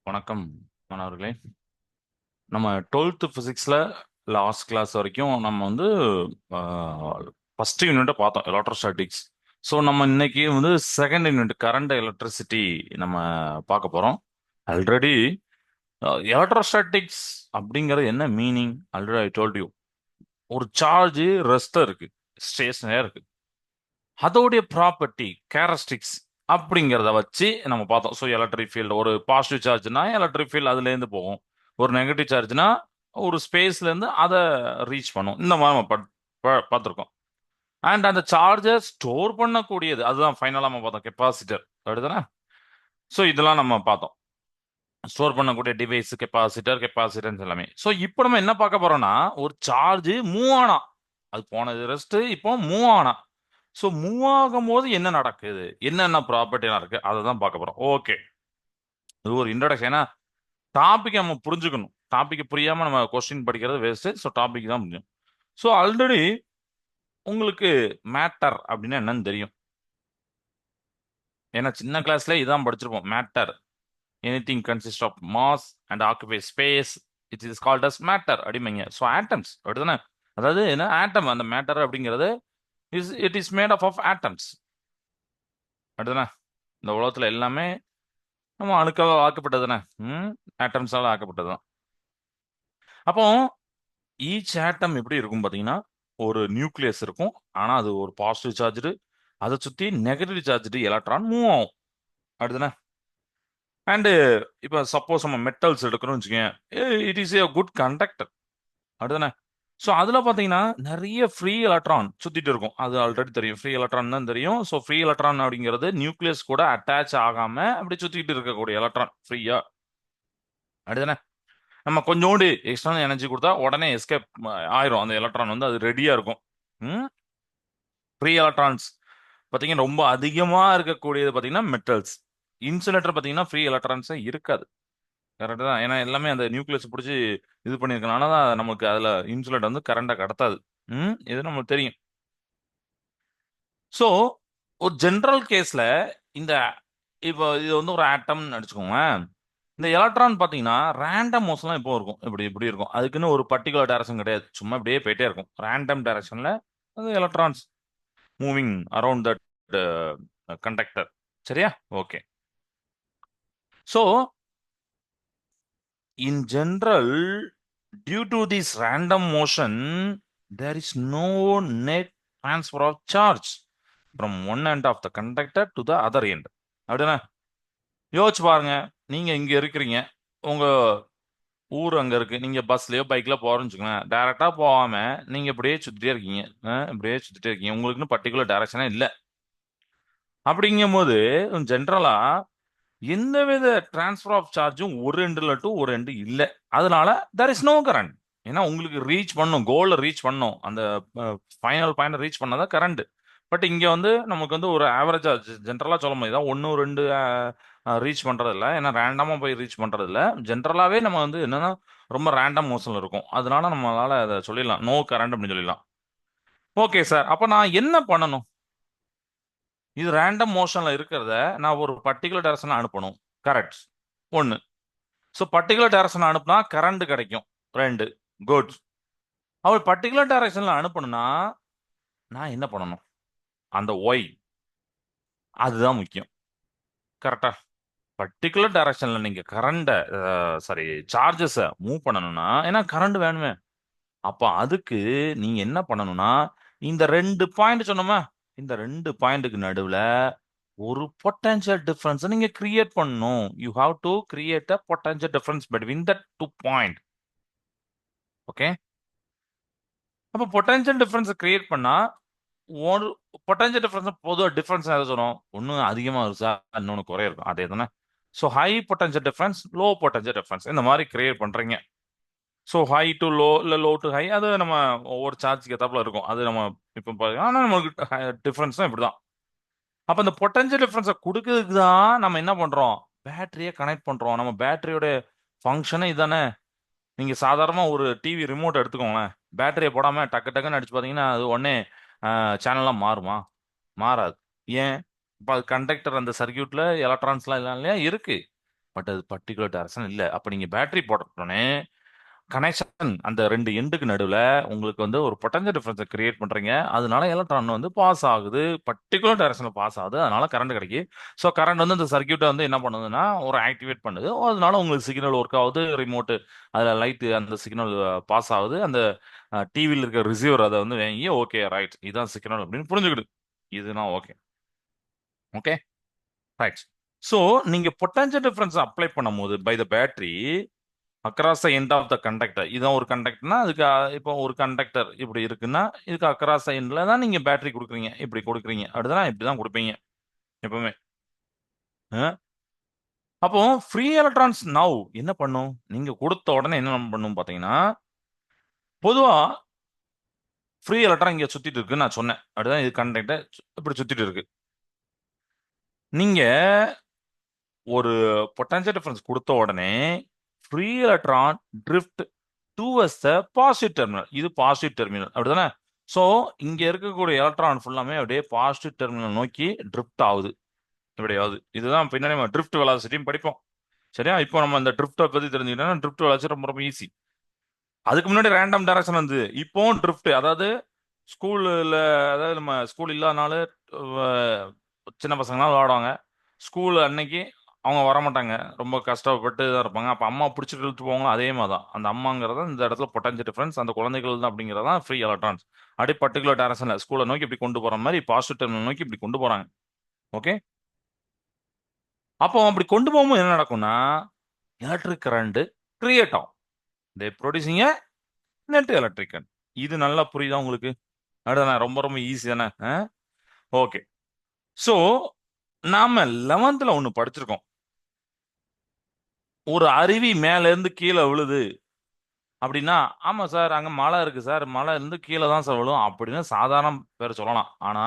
வணக்கம் மாணவர்களே. நம்ம 12th பிசிக்ஸ்ல லாஸ்ட் கிளாஸ் வரைக்கும் நம்ம வந்து ஃபர்ஸ்ட் யூனிட்டை பார்த்தோம், எலக்ட்ரோஸ்டாட்டிக்ஸ். ஸோ நம்ம இன்னைக்கு வந்து செகண்ட் யூனிட் கரண்ட் எலக்ட்ரிசிட்டி நம்ம பார்க்க போறோம். ஆல்ரெடி எலக்ட்ரோஸ்டாட்டிக்ஸ் அப்படிங்கிறது என்ன meaning already I told you. ஒரு சார்ஜ் ரெஸ்ட் இருக்கு, ஸ்டேஷனரியா இருக்கு, அதோடைய ப்ராப்பர்ட்டி கேரக்டரிஸ்டிக்ஸ் அப்படிங்கிறத வச்சு நம்ம பார்த்தோம். ஸோ எலக்ட்ரிக் ஃபீல்டு ஒரு பாசிட்டிவ் சார்ஜ்னா எலக்ட்ரிக் ஃபீல்டு அதுலேருந்து போகும், ஒரு நெகட்டிவ் சார்ஜ்னா ஒரு ஸ்பேஸ்லேருந்து அதை ரீச் பண்ணும். இந்த மாதிரி நம்ம பார்த்துருக்கோம். அண்ட் அந்த சார்ஜை ஸ்டோர் பண்ணக்கூடியது அதுதான் ஃபைனலாக நம்ம பார்த்தோம், கெப்பாசிட்டர். அப்படிதானே? ஸோ இதெல்லாம் நம்ம பார்த்தோம், ஸ்டோர் பண்ணக்கூடிய டிவைஸ் கெப்பாசிட்டன்ஸ் எல்லாமே. ஸோ இப்போ நம்ம என்ன பார்க்க போறோம்னா, ஒரு சார்ஜ் மூவ் ஆனா, அது போனது ரெஸ்ட், இப்போ மூவ் ஆனா, ஸோ மூவ் ஆகும்போது என்ன நடக்குது, என்னென்ன ப்ராப்பர்ட்டிலாம் இருக்கு, அதை தான் பார்க்க போறோம். ஓகே, இது ஒரு இன்ட்ரடக்ஷன். ஏன்னா டாபிக் நம்ம புரிஞ்சுக்கணும். டாபிக் புரியாம நம்ம கொஸ்டின் படிக்கிறது வேஸ்ட். ஸோ டாபிக் தான் புரியும். ஸோ ஆல்ரெடி உங்களுக்கு மேட்டர் அப்படின்னா என்னன்னு தெரியும். ஏன்னா சின்ன கிளாஸ்ல இதான் படிச்சிருப்போம். Matter, anything consist of mass and occupy space, it is called as matter அப்படிம்பீங்க. ஸோ ஆட்டம்ஸ் அப்படிதானே? அதாவது என்ன ஆட்டம், அந்த மேட்டர் அப்படிங்கிறது it is made of atoms அப்படிதானே? இந்த உலகத்துல எல்லாமே நம்ம அணுக்கள் ஆக்கப்பட்டது தானே, ஆட்டம்ஸால ஆக்கப்பட்டது தான். அப்போ ஈச் ஆட்டம் எப்படி இருக்கும் பார்த்தீங்கன்னா, ஒரு நியூக்ளியஸ் இருக்கும், ஆனால் அது ஒரு பாசிட்டிவ் சார்ஜு, அதை சுற்றி நெகட்டிவ் சார்ஜு எலக்ட்ரான் மூவ் ஆகும். அப்படிதானே? அண்டு இப்போ சப்போஸ் நம்ம மெட்டல்ஸ் எடுக்கிறோம்னு வச்சுக்கோங்க, it is A good conductor. அப்படிதானே? ஸோ அதில் பார்த்தீங்கன்னா நிறைய ஃப்ரீ எலக்ட்ரான் சுற்றிட்டு இருக்கும். அது ஆல்ரெடி தெரியும், ஃப்ரீ எலக்ட்ரான் தான் தெரியும். ஸோ ஃப்ரீ எலக்ட்ரான் அப்படிங்கிறது நியூக்ளியஸ் கூட அட்டாச் ஆகாமல் அப்படி சுற்றிட்டு இருக்கக்கூடிய எலக்ட்ரான் ஃப்ரீயா. அப்படிதானே? நம்ம கொஞ்சோண்டு எக்ஸ்டர்னல் எனர்ஜி கொடுத்தா உடனே எஸ்கேப் ஆயிரும், அந்த எலக்ட்ரான் வந்து அது ரெடியா இருக்கும். ஃப்ரீ எலக்ட்ரான்ஸ் பார்த்தீங்கன்னா ரொம்ப அதிகமாக இருக்கக்கூடியது பார்த்தீங்கன்னா மெட்டல்ஸ். இன்சுலேட்டர் பார்த்தீங்கன்னா ஃப்ரீ எலக்ட்ரான்ஸே இருக்காது. கரெக்டு தான். ஏன்னா எல்லாமே அந்த நியூக்ளியஸ் பிடிச்சி இது பண்ணியிருக்கனால தான் நமக்கு அதில் இன்சுலேட்டர் வந்து கரண்டை கடத்தாது. இது நம்மளுக்கு தெரியும். ஸோ ஒரு ஜென்ரல் கேஸில் இந்த இப்போ இது வந்து ஒரு ஆட்டம்னு அடிச்சுக்கோங்க. இந்த எலக்ட்ரான் பார்த்தீங்கன்னா ரேண்டம் மோஷன்லாம் இப்போ இருக்கும், இப்படி இப்படி இருக்கும். அதுக்குன்னு ஒரு பர்டிகுலர் டைரக்ஷன் கிடையாது, சும்மா இப்படியே போயிட்டே இருக்கும் ரேண்டம் டைரக்ஷனில். அது electrons moving around that conductor. சரியா? Okay. So in general, due to this random motion, there is no net transfer of charge from one end of the conductor to the other end. அப்படின்னா யோசிச்சு பாருங்க, நீங்க இங்க இருக்கிறீங்க, உங்க ஊர் அங்க இருக்கு, நீங்க பஸ்லயோ பைக்ல போறோம்னு வச்சுக்கோங்களேன். டைரக்டா போகாம நீங்க இப்படியே சுத்திட்டே இருக்கீங்க, இப்படியே சுத்திட்டே இருக்கீங்க, உங்களுக்குன்னு பர்டிகுலர் டைரக்ஷனே இல்லை. அப்படிங்கும்போது ஜென்ரலா எந்தவித டிரான்ஸ்ஃபர் ஆஃப் சார்ஜும் ஒரு எண்டுல டு ஒரு எண்டு இல்லை. அதனால there is no current. ஏன்னா உங்களுக்கு ரீச் பண்ணும், கோலை ரீச் பண்ணும், அந்த ஃபைனல் பாயிண்ட் ரீச் பண்ணாதான் கரண்ட். பட் இங்க வந்து நமக்கு வந்து ஒரு ஆவரேஜா ஜென்ரலா சொல்ல முடியாது, ஒன்று ரெண்டு ரீச் பண்றது இல்லை. ஏன்னா ரேண்டமா போய் ரீச் பண்றது இல்லை. ஜென்ரலாவே நம்ம வந்து என்னன்னா ரொம்ப ரேண்டம் மோஷன்ல இருக்கும். அதனால நம்மளால அதை சொல்லிடலாம் நோ கரண்ட் அப்படின்னு சொல்லிடலாம். ஓகே சார், அப்ப நான் என்ன பண்ணணும்? இது ரேண்டம் மோஷன்ல இருக்கிறத நான் ஒரு பர்டிகுலர் டைரக்ஷன்ல அனுப்பணும். கரெக்ட். ஒன்று. ஸோ பர்டிகுலர் டைரக்ஷன் அனுப்புனா கரண்ட் கிடைக்கும். 2 குட். அவர் பர்டிகுலர் டைரக்ஷன்ல அனுப்பணும்னா நான் என்ன பண்ணணும்? அந்த ஒய், அதுதான் முக்கியம். கரெக்டா? பர்டிகுலர் டைரக்ஷன்ல நீங்க கரண்ட சாரி சார்ஜஸை மூவ் பண்ணணும்னா, ஏன்னா கரண்ட் வேணுமே. அப்ப அதுக்கு நீங்க என்ன பண்ணணும்னா, இந்த 2 பாயிண்ட் சொன்னோமா, இந்த 2 பாயிண்ட்டுக்கு நடுவுல ஒரு பொட்டன்ஷியல் டிஃபரன்ஸ் நீங்க கிரியேட் பண்ணணும். You have to create a potential difference between the 2 point. Okay. அப்போ பொட்டன்ஷியல் டிஃபரன்ஸ் கிரியேட் பண்ணா ஒரு பொட்டன்ஷியல் டிஃபரன்ஸ் பொதுவாக டிஃபரன்ஸ் எதை சொல்லும்? ஒன்று அதிகமாக இருக்கா, இன்னொன்று குறைய இருக்கும், அதே தானே? So high potential difference, low potential difference, இந்த மாதிரி கிரியேட் பண்ணுறீங்க. ஸோ ஹை டு லோ, இல்லை லோ டு ஹை, அது நம்ம ஒவ்வொரு சார்ஜுக்கு ஏத்தாப்புல இருக்கும். அது நம்ம இப்போ பார்த்தீங்கன்னா, ஆனால் நமக்கு டிஃபரன்ஸ் தான் இப்படி தான். அப்போ இந்த பொட்டன்ஷியல் டிஃபரன்ஸை கொடுக்கறதுக்கு தான் நம்ம என்ன பண்ணுறோம்? பேட்டரியை கனெக்ட் பண்ணுறோம். நம்ம பேட்டரியோட ஃபங்க்ஷனே இதுதானே. நீங்கள் சாதாரணமாக ஒரு டிவி ரிமோட் எடுத்துக்கோங்களேன், பேட்டரியை போடாமல் டக்கு டக்குன்னு அடிச்சு பார்த்தீங்கன்னா அது உடனே சேனல்லாம் மாறுமா? மாறாது. ஏன்? இப்போ அது கண்டக்டர் அந்த சர்க்கியூட்ல எலக்ட்ரான்ஸ்லாம் இல்லை இல்லையா இருக்கு. பட் அது பர்டிகுலர் டைரக்ஷன் இல்ல. அப்ப நீங்க பேட்டரி போட்டோடனே கனெக்ஷன் அந்த 2 எண்டுக்கு நடுவுல உங்களுக்கு வந்து ஒரு பொட்டன்ஷியல் டிஃபரன்ஸை கிரியேட் பண்றீங்க. அதனால எலக்ட்ரான் வந்து பாஸ் ஆகுது. பர்டிகுலர் டைரக்ஷன்ல பாஸ் ஆகுது. அதனால கரண்ட் கிடைக்குது. ஸோ கரண்ட் வந்து இந்த சர்க்யூட்டை வந்து என்ன பண்ணுதுன்னா ஒரு ஆக்டிவேட் பண்ணுது. அதனால உங்களுக்கு சிக்னல் ஒர்க் ஆகுது. ரிமோட் அதுல லைட் அந்த சிக்னல் பாஸ் ஆகுது. அந்த டிவியில் இருக்க ரிசீவர் அதை வந்து வாங்கி ஓகே ரைட் இதுதான் சிக்னல் அப்படின்னு புரிஞ்சுக்கிடு. இதுதான் ஓகே. Okay right. ஸோ நீங்க பொட்டன்ஷியல் டிஃபரன்ஸ் அப்ளை பண்ணும்போது by the battery across the end of the conductor, இதான் ஒரு கண்டக்டர்னா அதுக்கு இப்போ ஒரு கண்டக்டர் இப்படி இருக்குன்னா இதுக்கு அக்ராஸ் த எண்ட்ல தான் நீங்க பேட்டரி கொடுக்குறீங்க. இப்படி கொடுக்குறீங்க அப்படிதான் இப்படிதான் கொடுப்பீங்க எப்பவுமே. அஹ்? அப்போ ஃப்ரீ எலக்ட்ரான்ஸ் நவ் என்ன பண்ணும்? நீங்க கொடுத்த உடனே என்ன பண்ணும் பாத்தீங்கன்னா, பொதுவா ஃப்ரீ எலக்ட்ரான் இங்க சுத்திட்டு இருக்கு நான் சொன்னேன். அப்படிதான் இது கண்டக்டர் இப்படி சுத்திட்டு இருக்கு. நீங்க ஒரு பொட்டன்ஷியல் டிஃபரன்ஸ் கொடுத்த உடனே free electron drift towards the positive terminal. இது பாசிட்டிவ் டெர்மினல் அப்படிதானே? ஸோ இங்க இருக்கக்கூடிய எலக்ட்ரான் ஃபுல்லாமே அப்படியே பாசிட்டிவ் டெர்மினல் நோக்கி ட்ரிஃப்ட் ஆகுது. எப்படியாவது இதுதான் பின்னாடி நம்ம ட்ரிஃப்ட் வெலாசிட்டியும் படிப்போம். சரியா? இப்போ நம்ம இந்த ட்ரிஃப்ட்டை பத்தி தெரிஞ்சுக்கிட்டோம்னா ட்ரிஃப்ட் வெலாசிட்டி ரொம்ப ரொம்ப ஈஸி. அதுக்கு முன்னாடி ரேண்டம் டைரக்ஷன் வந்து இப்போவும் ட்ரிஃப்ட், அதாவது ஸ்கூல்ல, அதாவது நம்ம ஸ்கூல் இல்லாதனால சின்ன பசங்களாம் விளையாடுவாங்க. ஸ்கூல் அன்னைக்கு அவங்க வரமாட்டாங்க. ரொம்ப கஷ்டப்பட்டு தான் இருப்பாங்க. அப்போ அம்மா பிடிச்சிட்டு இழுத்து போவாங்களோ அதே மாதிரி தான். அந்த அம்மாங்கிறத இந்த இடத்துல பொட்டன்ஷியல் டிஃபரன்ஸ் அந்த குழந்தைகள் தான் அப்படிங்கிறது தான் ஃப்ரீ எலக்ட்ரான்ஸ். அப்படியே பர்டிகுலர் டைரக்ஷன்ல ஸ்கூலை நோக்கி இப்படி கொண்டு போற மாதிரி பாசிட்டிவ் டெர்மினல் நோக்கி இப்படி கொண்டு போறாங்க. ஓகே. அப்போ அப்படி கொண்டு போகும்போது என்ன நடக்கும்னா எலக்ட்ரிக் கரண்ட் கிரியேட் ஆகும். தே ப்ரொடியூசிங் ஏ நெட் எலக்ட்ரிக் கரண்ட். இது நல்லா புரியுதா உங்களுக்கு? அதுதானே ரொம்ப ரொம்ப ஈஸி தானே? ஓகே. ஸோ நாம 11th ஒன்று படிச்சிருக்கோம். ஒரு அருவி மேல இருந்து கீழே விழுது அப்படின்னா, ஆமா சார் அங்க மலை இருக்கு சார், மலை இருந்து கீழே தான் சார் விழும் அப்படின்னு சாதாரண பேர் சொல்லலாம். ஆனா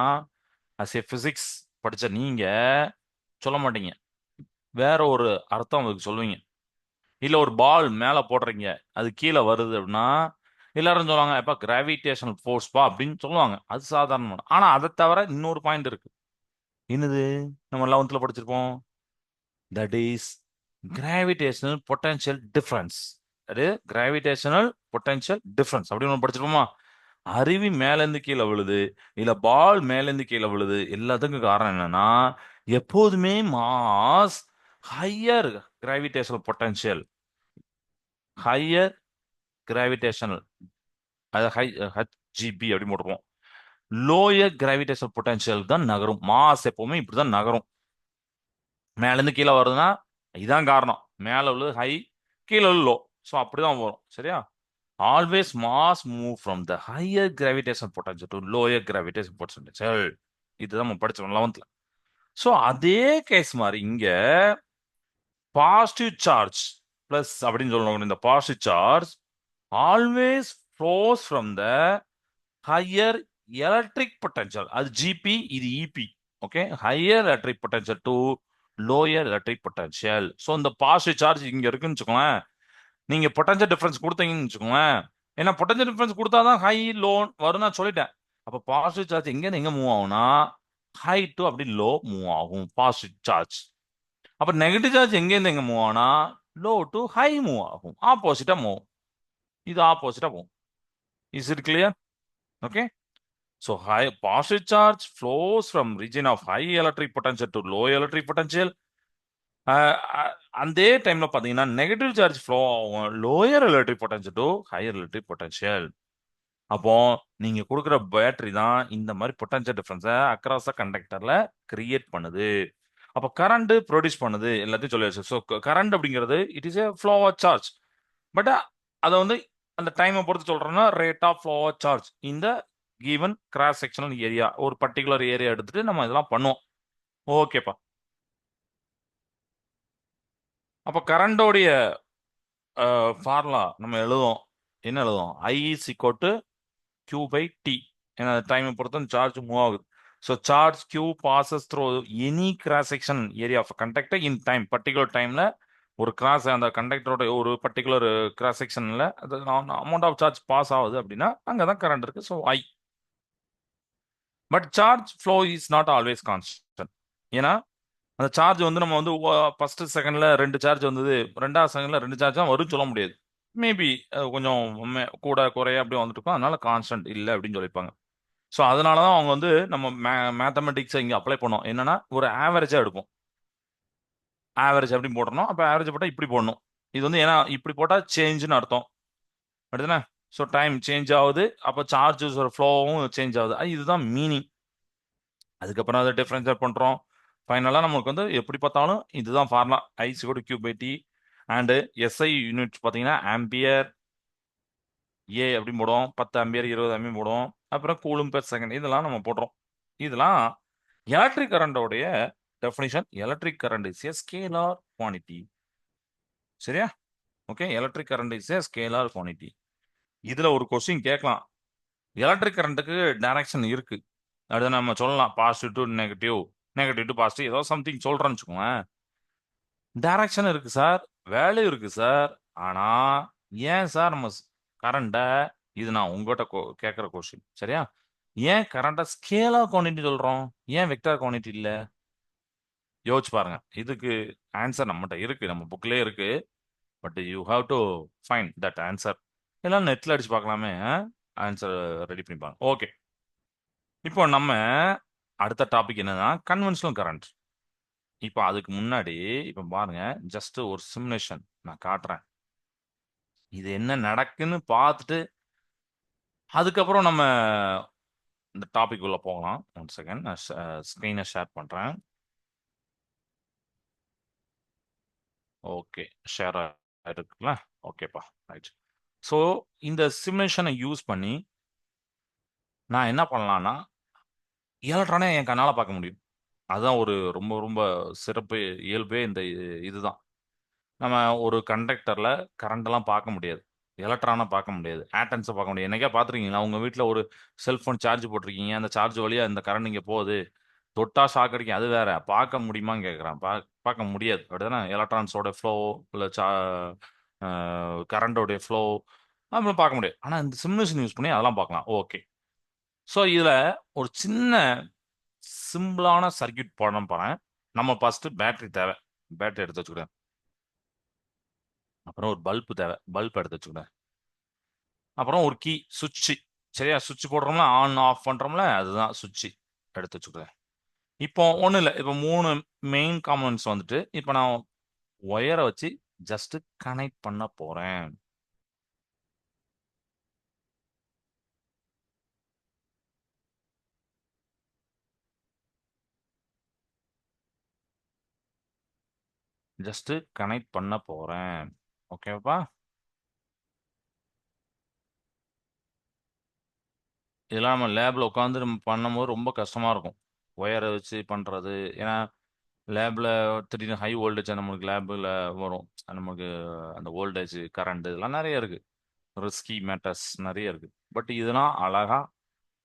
அஸ் ஏ பிசிக்ஸ் படிச்ச நீங்க சொல்ல மாட்டீங்க. வேற ஒரு அர்த்தம் அதுக்கு சொல்லுவீங்க. இல்ல ஒரு பால் மேல போடுறீங்க அது கீழே வருது அப்படின்னா எல்லாரும் சொல்லுவாங்க எப்ப கிராவிடேஷனல் ஃபோர்ஸ்பா அப்படின்னு சொல்லுவாங்க. அது சாதாரணமான. ஆனா அதை தவிர இன்னொரு பாயிண்ட் இருக்கு. என்னது? நம்ம 11th படிச்சிருப்போம். That is gravitational potential difference. அது கிராவிடேஷனல் பொட்டன்ஷியல் டிஃபரன்ஸ் அப்படின்னு ஒன்று படிச்சிருப்போமா? அருவி மேலேருந்து கீழே விழுது, இல்ல பால் மேலேருந்து கீழே விழுது, எல்லாத்துக்கும் காரணம் என்னன்னா எப்போதுமே mass higher gravitational potential, higher gravitational, அது ஹெச்ஜிபி அப்படி போட்டுருவோம். லோயர் கிராவிடேஷனல் பொட்டன்ஷியல் தான் நகரும். மாஸ் எப்பவுமே இப்படிதான் நகரும். மேலேருந்து கீழே வருதுன்னா இதான் காரணம். மேலே உள்ளது ஹை, கீழே உள்ள லோ. ஸோ அப்படிதான் வரும். சரியா? Always mass move from the higher gravitation potential to lower gravitation potential. இதுதான் நம்ம படிச்சோம் 11th. ஸோ அதே கேஸ் மாதிரி இங்க பாசிட்டிவ் சார்ஜ் பிளஸ் அப்படின்னு சொல்லணும். இந்த positive charge always flows from the higher electric potential. அது ஜிபி, இது இபி. Okay. Higher electric potential to lower electric potential. So இந்த பாசிட்டிவ் சார்ஜ் இங்க இருக்குன்னு வச்சுக்கோங்களேன். நீங்க பொட்டன்ஷியல் டிஃபரன்ஸ் கொடுத்தீங்கன்னு வச்சுக்கோங்களேன். ஏன்னா பொட்டன்ஷியல் டிஃபரன்ஸ் கொடுத்தாதான் ஹை லோ வரும் நான் சொல்லிட்டேன். அப்போ பாசிட்டிவ் சார்ஜ் எங்க எங்க மூவ் ஆகும்னா ஹை டு அப்படி லோ மூவ் ஆகும் பாசிட்டிவ் சார்ஜ். அப்ப நெகட்டிவ் சார்ஜ் எங்க இருந்து எங்க மூவ் ஆகும்னா லோ டு ஹை மூவ் ஆகும். ஆப்போசிட்டா மூவ். இது ஆப்போசிட்டா போகும். Is it clear? Okay. So high positive charge flows from region of high electric potential to low electric potential. அதே டைம்ல பாத்தீங்கன்னா நெகட்டிவ் சார்ஜ் ஃப்ளோ ஆகும் lower electric potential to higher electric potential. அப்போ நீங்க கொடுக்குற பேட்டரி தான் இந்த மாதிரி பொட்டன்ஷியல் டிஃபரன்ஸை அக்ராஸ் கண்டக்டர்ல கிரியேட் பண்ணுது. அப்போ கரண்ட் ப்ரொடியூஸ் பண்ணுது எல்லாத்தையும் சொல்லியாச்சு. ஸோ கரண்ட் அப்படிங்கிறது it is a flow of charge. But அதை வந்து அந்த டைமை பொறுத்து சொல்றோம்னா rate of flow of charge இந்த கிவன் கிராஸ் செக்ஷனல் ஏரியா, ஒரு பர்டிகுலர் ஏரியா எடுத்துட்டு நம்ம இதெல்லாம் பண்ணுவோம். ஓகேப்பா. அப்போ கரண்டோடைய ஃபார்முலா நம்ம எழுதுவோம். என்ன எழுதுவோம்? I is equal to Q by T. ஏன்னா டைமை பொறுத்து சார்ஜ் மூவ் ஆகுது. So charge Q passes through any cross section area of conductor in time. Particular டைம்ல ஒரு கிராஸ் அந்த கண்டக்டரோட ஒரு பர்டிகுலர் கிராஸ் செக்ஷன்ல அமௌண்ட் ஆஃப் சார்ஜ் பாஸ் ஆகுது அப்படின்னா அங்கதான் கரண்ட் இருக்கு. So I. But charge flow is not always constant. ஏன்னா அந்த சார்ஜ் வந்து நம்ம வந்து ஃபர்ஸ்ட் செகண்ட்ல 2 சார்ஜ் வந்தது, 2வது செகண்ட்ல 2 சார்ஜ் தான் வரும்னு சொல்ல முடியாது. மேபி கொஞ்சம் கூட குறைய அப்படி வந்துட்டு இருக்கும். அதனால கான்ஸ்டன்ட் இல்ல அப்படின்னு சொல்லியிருப்பாங்க. ஸோ அதனால தான் அவங்க வந்து நம்ம மேத்தமெட்டிக்ஸை இங்கே அப்ளை பண்ணோம். என்னன்னா ஒரு ஆவரேஜா எடுப்போம். ஆவரேஜ் எப்படி போடணும், அப்போ ஆவரேஜ் போட்டால் இப்படி போடணும். இது வந்து ஏன்னா இப்படி போட்டால் சேஞ்சுன்னு அர்த்தம். அடுத்துனா ஸோ டைம் சேஞ்ச் ஆகுது, அப்போ சார்ஜஸ் ஃப்ளோவும் சேஞ்ச் ஆகுது. இதுதான் மீனிங். அதுக்கப்புறம் அதை டிஃபரன்ஷியேட் பண்ணுறோம். ஃபைனலாக நமக்கு வந்து எப்படி பார்த்தாலும் இதுதான் formula. I/Q/T and SI units பார்த்தீங்கன்னா ஆம்பியர் ஏ அப்படி போடுவோம். 10 ஆம்பியர் 20 ஆம்பியர் போடுவோம். அப்புறம் கூலும் பெர் செகண்ட் இதெல்லாம் நம்ம போடுறோம். இதெல்லாம் எலக்ட்ரிக் கரண்டோடைய definition. Electric current is a scalar quantity. சரியா? Okay, electric current is a scalar quantity. இதுல ஒரு கொஸ்டின் கேட்கலாம். எலக்ட்ரிக் கரண்ட்டுக்கு டைரக்ஷன் இருக்கு, அதை நம்ம சொல்லலாம் positive to negative, negative to positive, ஏதோ சம்திங் சொல்றேன்னு வச்சுக்கோங்க. டைரக்ஷன் இருக்கு சார், வேல்யூ இருக்கு சார். ஆனா ஏன் சார் நம்ம கரண்ட்டை, இது நான் உங்ககிட்ட கேட்குற கொஸ்டின், சரியா? ஏன் கரண்ட்டை ஸ்கேலார் குவான்டிட்டி சொல்றோம், ஏன் வெக்டார் குவான்டிட்டி இல்ல? யோசிச்சு பாருங்க. இதுக்கு ஆன்சர் நம்மகிட்ட இருக்கு, நம்ம புக்லேயே இருக்கு. But you have to find that answer. எல்லாம் நெட்ல அடிச்சு பார்க்கலாமே, ஆன்சர் ரெடி பண்ணிப்பாங்க. ஓகே, இப்போ நம்ம அடுத்த டாபிக் என்னன்னா கன்வென்ஷனல் கரண்ட். இப்போ அதுக்கு முன்னாடி இப்போ பாருங்க, ஜஸ்ட் ஒரு சிமுலேஷன் நான் காட்டுறேன். இது என்ன நடக்குன்னு பார்த்துட்டு அதுக்கப்புறம் நம்ம இந்த டாபிக் உள்ள போகலாம். 1 செகண்ட், நான் ஸ்க்ரீனை ஷேர் பண்றேன். ஓகே, ஷேர் இருக்குல்ல? ஓகேப்பா, ரைட். ஸோ இந்த சிமுலேஷனை யூஸ் பண்ணி நான் என்ன பண்ணலாம்னா எலக்ட்ரானை என் கண்ணால் பார்க்க முடியும். அதுதான் ஒரு ரொம்ப ரொம்ப சிறப்பு இயல்பே. இந்த இதுதான் நம்ம ஒரு கண்டக்டர்ல கரண்ட் பார்க்க முடியாது, எலக்ட்ரானை பார்க்க முடியாது, ஆட்டம்ஸை பார்க்க முடியாது. என்னைக்கா பார்த்துருக்கீங்களா உங்க வீட்டில் ஒரு செல்போன் சார்ஜ் போட்டிருக்கீங்க, அந்த சார்ஜ் வழியா இந்த கரண்ட் இங்கே போகுது, தொட்டா ஷாக் அடிக்கும், அது வேற. பார்க்க முடியுமான்னு கேட்குறான். பார்க்க முடியாது, அப்படிதானே? எலக்ட்ரான்ஸோட ஃப்ளோ இல்லை கரண்டோடைய ஃப்ளோ நம்மளும் பார்க்க முடியாது. ஆனால் இந்த சிமுலேஷன் யூஸ் பண்ணி அதெல்லாம் பார்க்கலாம். ஓகே, ஸோ இதில் ஒரு சின்ன சிம்பிளான சர்க்கியூட் போட போகிறேன். நம்ம ஃபர்ஸ்ட் பேட்டரி தேவை, பேட்டரி எடுத்து வச்சுக்கிறேன். அப்புறம் ஒரு பல்பு தேவை, பல்ப் எடுத்து வச்சுக்கிறேன். அப்புறம் ஒரு கீ, சுவிட்சு. சரியா? சுவிட்ச் போடுறோம்ல, ஆன் ஆஃப் பண்ணுறோம்ல, அதுதான் சுவிட்சு எடுத்து வச்சுக்கிறேன். இப்போ ஒன்றும் இல்லை, இப்போ 3 மெயின் காம்பனன்ட்ஸ் வந்துட்டு இப்போ நான் ஒயரை வச்சு ஜஸ்ட் கனெக்ட் பண்ண போறேன். ஜஸ்ட் கனெக்ட் பண்ண போறேன். ஓகேப்பா? இதெல்லாம் நம்ம லேப்ல உட்காந்து நம்ம பண்ணும்போது ரொம்ப கஷ்டமா இருக்கும், ஒயரை வச்சு பண்றது. ஏன்னா லேப்ல திடீர்னு ஹை வோல்டேஜ் நமக்கு லேபில் வரும். நமக்கு அந்த வோல்டேஜ் கரண்ட் இதெல்லாம் நிறைய இருக்கு, ரிஸ்கி மேட்டர்ஸ் நிறைய இருக்கு. பட் இதெல்லாம் அழகா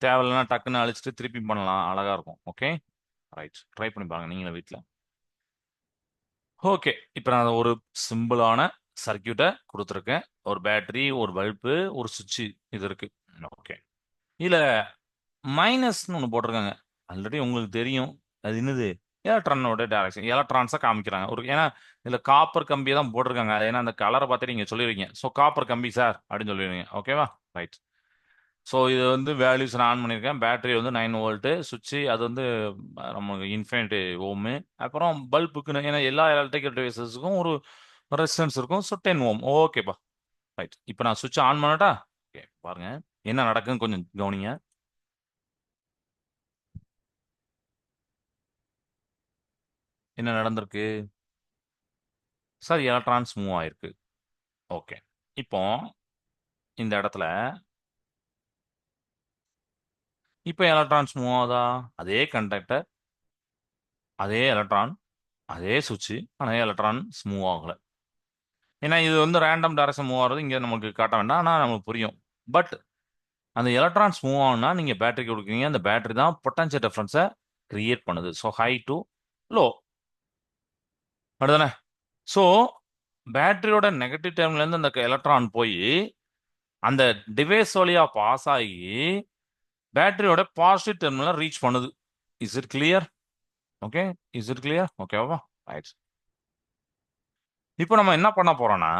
தேவையில்லைன்னா டக்குன்னு அழிச்சிட்டு திருப்பி பண்ணலாம், அழகா இருக்கும். ஓகே, ரைட், ட்ரை பண்ணி பாருங்க நீங்களும் வீட்டில். ஓகே, இப்போ நான் ஒரு சிம்பிளான சர்க்கியூட்டை கொடுத்துருக்கேன். ஒரு பேட்டரி, ஒரு பல்பு, ஒரு சுவிட்சு, இது இருக்கு. ஓகே, இதுல மைனஸ்னு ஒன்று போட்டிருக்காங்க. ஆல்ரெடி உங்களுக்கு தெரியும் அது என்னது, எலக்ட்ரானோட டைரக்ஷன். எலக்ட்ரான்ஸை காமிக்கிறாங்க ஒரு, ஏன்னா இதுல காப்பர் கம்பியை தான் போட்டிருக்காங்க. ஏன்னா அந்த கலரை பார்த்துட்டு நீங்க சொல்லிடுவீங்க, ஸோ காப்பர் கம்பி சார் அப்படின்னு சொல்லிடுவீங்க. ஓகேவா? ரைட். ஸோ இது வந்து வேல்யூஸ் நான் ஆன் பண்ணியிருக்கேன். பேட்டரி வந்து 9 வோல்ட்டு, சுவிட்சு அது வந்து நமக்கு இன்ஃபினிட்டி ஓமு. அப்புறம் பல்புக்குன்னு, ஏன்னா எல்லா எலக்ட்ரிக்கல் டிவைசஸுக்கும் ஒரு ரெசிஸ்டன்ஸ் இருக்கும். ஸோ 10 ஓம். ஓகேப்பா, ரைட். இப்போ நான் சுவிட்ச் ஆன் பண்ணட்டா? ஓகே, பாருங்க என்ன நடக்குன்னு கொஞ்சம் கவனிங்க. என்ன நடந்திருக்கு சார்? எலக்ட்ரான்ஸ் மூவ் ஆயிருக்கு. ஓகே, இப்போ இந்த இடத்துல இப்போ எலக்ட்ரான்ஸ் மூவ் ஆகுதா? அதே கண்டக்டர், அதே எலக்ட்ரான், அதே சுவிட்ச், ஆனால் எலக்ட்ரான்ஸ் மூவ் ஆகல. ஏன்னா இது வந்து ரேண்டம் டைரக்ஷன் மூவ் ஆகிறது இங்கே நமக்கு காட்ட வேண்டாம், ஆனால் நமக்கு புரியும். பட் அந்த எலக்ட்ரான்ஸ் மூவ் ஆகுனா நீங்கள் பேட்டரி கொடுக்குறீங்க, அந்த பேட்டரி தான் பொட்டன்ஷியல் டிஃபரன்ஸை கிரியேட் பண்ணுது. ஸோ ஹை டு லோ, அப்படிதானே? ஸோ பேட்டரியோட நெகட்டிவ் டெர்ம்லேருந்து அந்த எலக்ட்ரான் போய் அந்த டிவைஸ் வழியாக பாஸ் ஆகி பேட்டரியோட பாசிட்டிவ் டெர்மினல் ரீச் பண்ணுது. Is it clear? Okay, is it clear? ஓகேவா? ரைட். இப்போ நம்ம என்ன பண்ண போறோம்னா,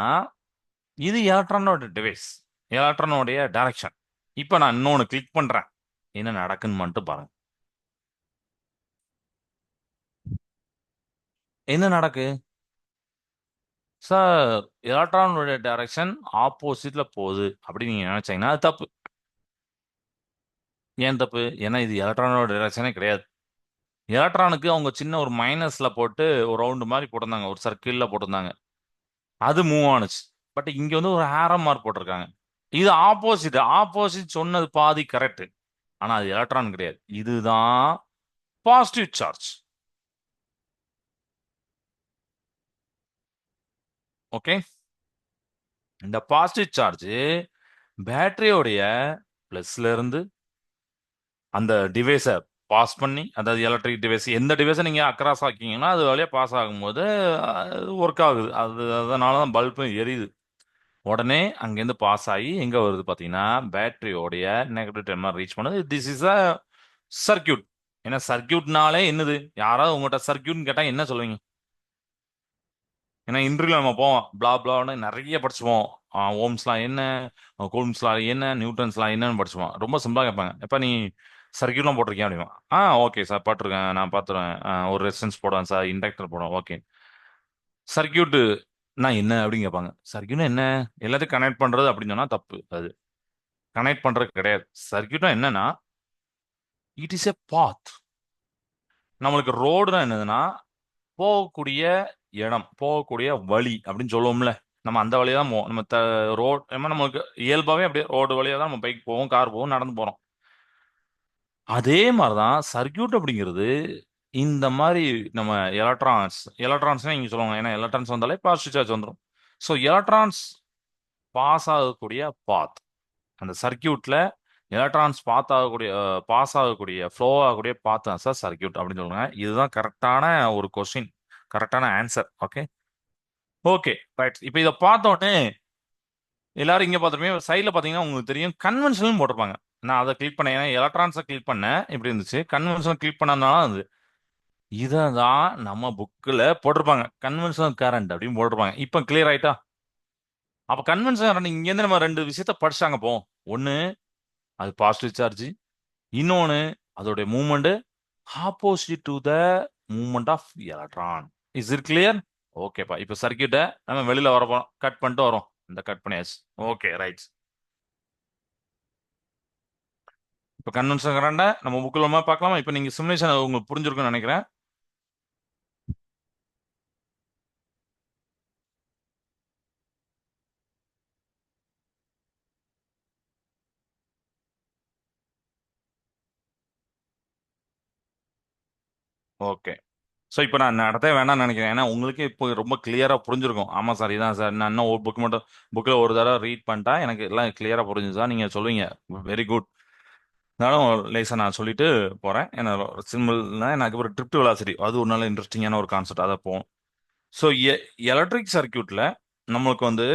இது எலக்ட்ரானோட டிவைஸ், எலக்ட்ரானோடைய டைரக்ஷன். இப்போ நான் இன்னொன்னு கிளிக் பண்றேன், என்ன நடக்குன்னு மட்டும் பாருங்க. என்ன நடக்கு சார்? எலக்ட்ரானோட டைரக்ஷன் ஆப்போசிட்ல போகுது அப்படின்னு நீங்க நினைச்சீங்கன்னா அது தப்பு. ஏன் தப்பு? ஏன்னா இது எலக்ட்ரானோட டைரக்ஷனே கிடையாது. எலக்ட்ரானுக்கு அவங்க சின்ன ஒரு மைனஸ்ல போட்டு ஒரு ரவுண்டு மாதிரி போட்டிருந்தாங்க, ஒரு சர்க்கிள்ல போட்டிருந்தாங்க, அது மூவ் ஆனுச்சு. பட் இங்க வந்து ஒரு ஆரோ மார்க் போட்டிருக்காங்க. இது ஆப்போசிட். ஆப்போசிட் சொன்னது பாதி கரெக்ட், ஆனா அது எலக்ட்ரான் கிடையாது. இதுதான் பாசிட்டிவ் சார்ஜ். ஓகே, இந்த பாசிட்டிவ் சார்ஜ் பேட்டரியோடைய பிளஸ்ல இருந்து அந்த டிவைஸை பாஸ் பண்ணி, அதாவது எலக்ட்ரிக் டிவைஸ் எந்த டிவைஸை நீங்க அக்ராஸ் ஆக்கிங்கன்னா அது வழியா பாஸ் ஆகும்போது ஒர்க் ஆகுது. அதனால தான் பல்பு எரியுது. உடனே அங்கேருந்து பாஸ் ஆகி எங்க வருது பாத்தீங்கன்னா பேட்டரியோடைய நெகட்டிவ் டெர்மினல் ரீச் பண்ணுது. This is a circuit. ஏன்னா சர்க்கியூட்னாலே என்னது? யாராவது உங்கள்கிட்ட சர்க்கியூட்னு கேட்டா என்ன சொல்லுவீங்க? ஏன்னா இன்டர்வியூல நம்ம போவோம், பிளா பிளான்னு நிறைய படிச்சுப்போம். ஓம்ஸ்லாம் என்ன, கூலும்ஸ்லாம் என்ன, நியூட்டன்ஸ்லாம் என்னன்னு படிச்சுப்போம். ரொம்ப சிம்பிளா கேட்பாங்க, எப்ப நீ சர்க்கியூட்லாம் போட்டிருக்கேன் அப்படிமா. ஓகே சார் பார்த்துருக்கேன், நான் பார்த்துருவேன். ஒரு ரெசிஸ்டன்ஸ் போடுவேன் சார், இண்டக்டர் போடுவேன். ஓகே, சர்க்கியூட் நான் என்ன அப்படின்னு கேட்பாங்க. சர்க்கியூட் என்ன? எல்லாத்தையும் கனெக்ட் பண்றது அப்படின்னு சொன்னா தப்பு. அது கனெக்ட் பண்றது கிடையாது. சர்க்கியூட்னா என்னன்னா, இட் இஸ் எ பாத். நம்மளுக்கு ரோடுனா என்னதுன்னா, போகக்கூடிய இடம், போகக்கூடிய வழி அப்படின்னு சொல்லுவோம்ல. நம்ம அந்த வழியா தான் போவோம். நம்ம ரோட் நம்ம நமக்கு இயல்பாவே அப்படியே ரோடு வழியா தான் நம்ம பைக் போவோம், கார் போவோம், நடந்து போறோம். அதே மாதிரிதான் சர்க்கியூட் அப்படிங்கிறது. இந்த மாதிரி நம்ம எலக்ட்ரான்ஸ் இங்க சொல்லுவாங்க, ஏன்னா எலக்ட்ரான்ஸ் வந்தாலே பாசிட்டிவ் சார்ஜ் வந்துடும். ஸோ எலக்ட்ரான்ஸ் பாஸ் ஆகக்கூடிய பாத், அந்த சர்க்கியூட்ல எலக்ட்ரான்ஸ் பாஸ் ஆகக்கூடிய ஃப்ளோ ஆகக்கூடிய பாத் தான் சார் சர்க்கியூட் அப்படின்னு சொல்லுவாங்க. இதுதான் கரெக்டான ஒரு கொஸ்டின், கரெக்டான ஆன்சர். Okay, okay, right. இப்போ இதை பார்த்தோன்னே எல்லாரும் இங்க பார்த்துருப்பீங்க, சைடில் பார்த்தீங்கன்னா உங்களுக்கு தெரியும் கன்வென்ஷனல் போட்டிருப்பாங்க. நான் அதை கிளிக் பண்ணேன், ஏன்னா எலக்ட்ரான்ஸை கிளிக் பண்ணேன், இப்படி இருந்துச்சு. கன்வென்ஷனல் கிளிக் பண்ணதுனால அது இதை தான் நம்ம புக்கில் போட்டிருப்பாங்க, கன்வென்ஷனல் கரண்ட் அப்படின்னு போட்டிருப்பாங்க. இப்போ கிளியர் ஆயிட்டா? அப்போ கன்வென்ஷனல் கரண்ட் இங்கேருந்து நம்ம ரெண்டு விஷயத்த படிச்சாங்க போவோம். ஒன்று, அது பாசிட்டிவ் சார்ஜ். இன்னொன்று, அதோடைய movement opposite to the movement of electron. Is it clear? ஓகேப்பா. இப்போ சர்க்கியூட்டை நம்ம வெளியில வர போறோம், கட் பண்ணிட்டு வரோம். இந்த கட் பண்ணியாச்சு. Okay, right. இப்போ கன்வென்ஷன் கரண்ட நம்ம புக்கில் பார்க்கலாமா? இப்போ நீங்க சிமுலேஷன் உங்களுக்கு புரிஞ்சிருக்கும்னு நினைக்கிறேன். ஓகே, ஸோ இப்போ நான் நடத்தவே வேணாம்னு நினைக்கிறேன், ஏன்னா உங்களுக்கு இப்போ ரொம்ப கிளியரா புரிஞ்சிருக்கும். ஆமா சார், இதான் சார், நான் இன்னும் ஒரு புக் மட்டும் புக்கில் ஒரு தடவை ரீட் பண்ணிட்டா எனக்கு எல்லாம் கிளியரா புரிஞ்சுதா நீங்க சொல்லுவீங்க. Very good. அதனால லேசாக நான் சொல்லிட்டு போறேன். ஏன்னா சிம்பிள்னா எனக்கு ஒரு ட்ரிப்ட் வெலாசிட்டி, அது ஒரு நல்ல இன்ட்ரெஸ்டிங்கான ஒரு கான்செப்ட், அதை போகும். ஸோ எலக்ட்ரிக் சர்க்கியூட்ல நம்மளுக்கு வந்து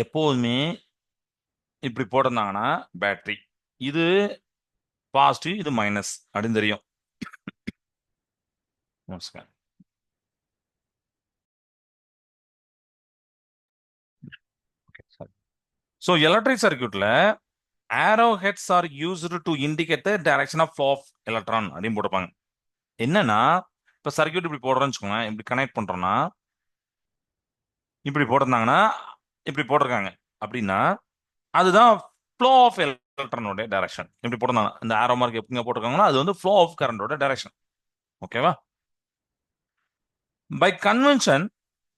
எப்போதுமே இப்படி போட்டிருந்தாங்கன்னா பேட்டரி, இது பாசிட்டிவ், இது மைனஸ் அப்படின்னு தெரியும். நமஸ்கார். ஸோ எலக்ட்ரிக் சர்க்கியூட்ல arrow heads are used to indicate the direction of flow of electron அப்படின்னு போட்டிருப்பாங்க. என்னன்னா, இப்போ சர்க்கியூட் இப்படி போடுறோம்னு வச்சுக்கோங்க, இப்படி கனெக்ட் பண்றோம்னா, இப்படி போட்டிருந்தாங்கன்னா, இப்படி போட்டிருக்காங்க அப்படின்னா, அதுதான் ஃப்ளோ ஆஃப் எலக்ட்ரானோட டைரக்ஷன். இப்படி போட்டிருந்தாங்க, இந்த ஆரோ மார்க் எப்படிங்க போட்டிருக்காங்கன்னா அது வந்து ஃப்ளோ ஆஃப் கரண்டோட டைரக்ஷன். ஓகேவா? By convention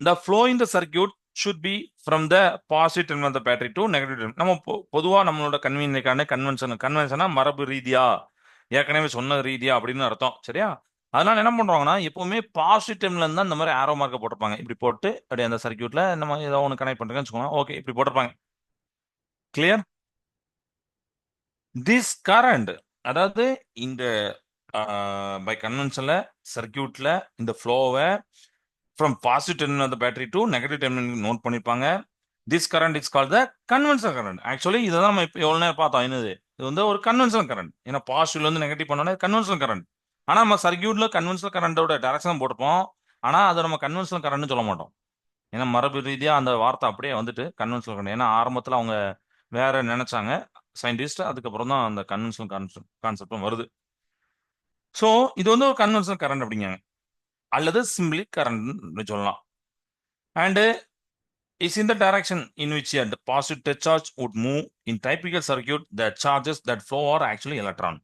the flow in the circuit should be from the positive terminal of the battery to negative terminal. நம்ம பொதுவா நம்மளோட கன்வீனியன்ட்கான கன்வென்ஷனா மரபு ரீதியா, ஏற்கனவே சொன்ன ரீதியா அப்படின்னு அர்த்தம். சரியா? அதனால என்ன பண்றாங்கன்னா, எப்பவுமே பாசிட்டிவ் டெர்மினல் இருந்தா இந்த மாதிரி ஆரோ மார்க்கை போட்டிருப்பாங்க. இப்படி போட்டு அப்படியே அந்த சர்க்கியூட்ல நம்ம ஏதோ ஒன்று கனெக்ட் பண்றேன்னு வச்சுக்கோங்க. ஓகே, இப்படி போட்டிருப்பாங்க. கிளியர்? திஸ் கரண்ட், அதாவது இந்த பை கன்வென்ஷன்ல சர்க்கியூட்ல இந்த ஃப்ளோவை from positive terminal of the battery to negative terminal note பண்ணிருப்பாங்க. This current is called the conventional current. Actually இதை தான் நம்ம இப்போ எவ்வளவு நேரம் பார்த்தோம். என்னது? இது வந்து ஒரு கன்வென்ஷனல் கரண்ட். ஏன்னா பாசிட்டிவ்ல இருந்து நெகட்டிவ் பண்ணோன்னா கன்வென்ஷனல் கரண்ட். ஆனா நம்ம சர்க்கியூட்ல கன்வென்ஷனல் கரண்டோட டைரக்ஷன் போட்டிருப்போம். ஆனா அதை நம்ம கன்வென்ஷனல் கரண்ட்னு சொல்ல மாட்டோம். ஏன்னா மரபு ரீதியா அந்த வார்த்தை அப்படியே வந்துட்டு கன்வென்ஷனல் கரண்ட். ஏன்னா ஆரம்பத்துல அவங்க வேற நினைச்சாங்க சயின்டிஸ்ட், அதுக்கப்புறம் தான் அந்த கன்வென்ஷனல் கான்செப்டும் வருது. ஸோ இது வந்து ஒரு கன்வென்ஷனல் கரண்ட் அப்படிங்க, அல்லது சிம்பிளி கரண்ட் சொல்லலாம். And is in the direction in which a positive charge would move. In typical circuit, the charges that flow are actually electron.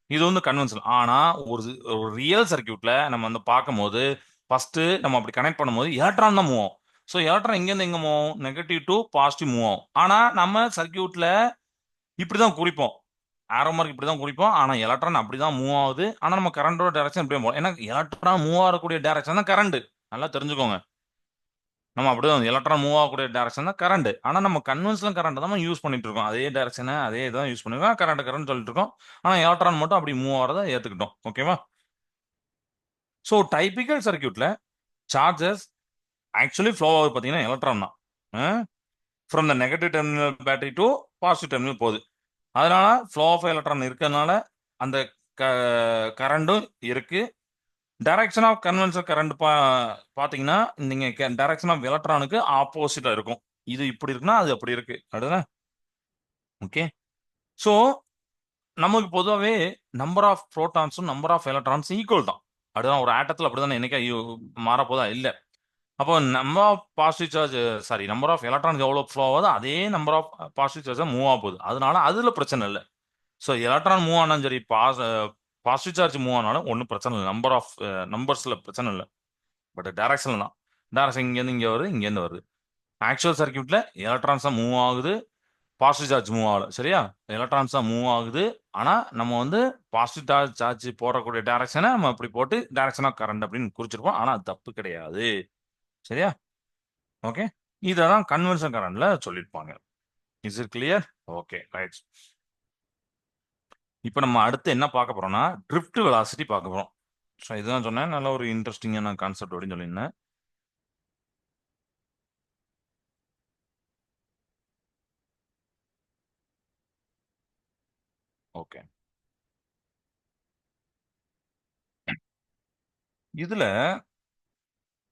இது வந்து கன்வென்ஷனல். ஆனா ஒரு ஒரு ரியல் சர்க்கியூட்ல நம்ம வந்து பார்க்கும்போது ஃபர்ஸ்ட் நம்ம அப்படி கனெக்ட் பண்ணும்போது எலக்ட்ரான் தான் மூவ் ஆகும். ஸோ எலக்ட்ரான் எங்கேருந்து எங்க மூவ் ஆகும்? நெகட்டிவ் டு பாசிட்டிவ் மூவ் ஆகும். ஆனா நம்ம சர்க்கியூட்ல இப்படிதான் குறிப்போம், ஆரோ மார்க் இப்படிதான் குறிப்போம். ஆனா எலக்ட்ரான் அப்படிதான் மூவ் ஆகுது. ஆனா நம்ம கரண்டோட டைரக்ஷன் இப்படியே போகும். ஏன்னா எலக்ட்ரான் மூவ் ஆகக்கூடிய டைரக்ஷன் தான் கரண்ட். நல்லா தெரிஞ்சுக்கோங்க. நம்ம அப்படிதான் எலக்ட்ரான் மூவ் ஆகக்கூடிய டைரக்ஷன் தான் கரண்ட். ஆனா நம்ம கன்வென்ஷனல் கரண்ட் தான் யூஸ் பண்ணிட்டு இருக்கோம். அதே டைரக்ஷனை அதே இதான் யூஸ் பண்ணிருக்கோம். கரண்ட் கரண்ட் சொல்லிட்டு இருக்கோம். ஆனா எலக்ட்ரான் மட்டும் அப்படி மூவ் ஆகிறத ஏத்துக்கிட்டோம். ஓகேவா? So typical சர்க்கியூட்ல charges actually flow ஆகுது பார்த்தீங்கன்னா எலக்ட்ரான் தான். From the negative terminal battery to positive terminal போகுது. அதனால ஃப்ளோ ஆஃப் எலக்ட்ரான் இருக்கிறதுனால அந்த கரண்டும் இருக்கு. டைரக்ஷன் ஆஃப் கன்வென்ஷனல் கரண்ட் பாத்தீங்கன்னா நீங்க டைரக்ஷன் ஆஃப் எலக்ட்ரானுக்கு ஆப்போசிட்டா இருக்கும். இது இப்படி இருக்குன்னா அது அப்படி இருக்கு. அடுத்த ஓகே. ஸோ நமக்கு பொதுவாகவே நம்பர் ஆஃப் ப்ரோட்டான்ஸும் நம்பர் ஆஃப் எலக்ட்ரான்ஸ் ஈக்குவல் தான். அதுதான் ஒரு ஆட்டத்தில் அப்படிதான் என்னைக்கா மாறப்போதா இல்லை. அப்போ number of positive charge, sorry, number of electrons எவ்வளோ ஃப்ளோ ஆகுது அதே number of positive charge move ஆக போகுது. அதனால அதுல பிரச்சனை இல்லை. ஸோ எலக்ட்ரான் மூவ் ஆனாலும் சரி, பாசிட்டிவ் சார்ஜ் மூவ் ஆனாலும் ஒன்றும் பிரச்சனை இல்லை. நம்பர் ஆஃப் நம்பர்ஸ்ல பிரச்சனை இல்லை. பட் டைரக்ஷன் தான். டைரக்ஷன் இங்கேருந்து இங்கே வருது, இங்கேருந்து வருது. ஆக்சுவல் சர்க்கியூட்ல எலக்ட்ரான்ஸ் தான் மூவ் ஆகுது, பாசிட்டிவ் சார்ஜ் மூவ் ஆகல. சரியா? எலக்ட்ரான்ஸ் தான் மூவ் ஆகுது. ஆனா நம்ம வந்து பாசிட்டிவ் சார்ஜ் போடக்கூடிய டைரக்ஷனை நம்ம இப்படி போட்டு டைரக்ஷன் ஆஃப் கரண்ட் அப்படின்னு குறிச்சிருப்போம். ஆனா அது தப்பு கிடையாது. சரியா? ஓகே. இதெல்லாம் கன்வென்ஷன் கரண்ட்ல சொல்லியிருப்பாங்க. Is it clear? Okay, right. இப்போ நம்ம அடுத்து என்ன பார்க்க போறோம்னா ட்ரிஃப்ட் வெலாசிட்டி பார்க்க போறோம். ஸோ இதுதான் சொன்னேன், நல்ல ஒரு இன்ட்ரெஸ்டிங்கான கான்செப்ட் அப்படின்னு சொல்லியிருந்தேன். ஓகே. இதுல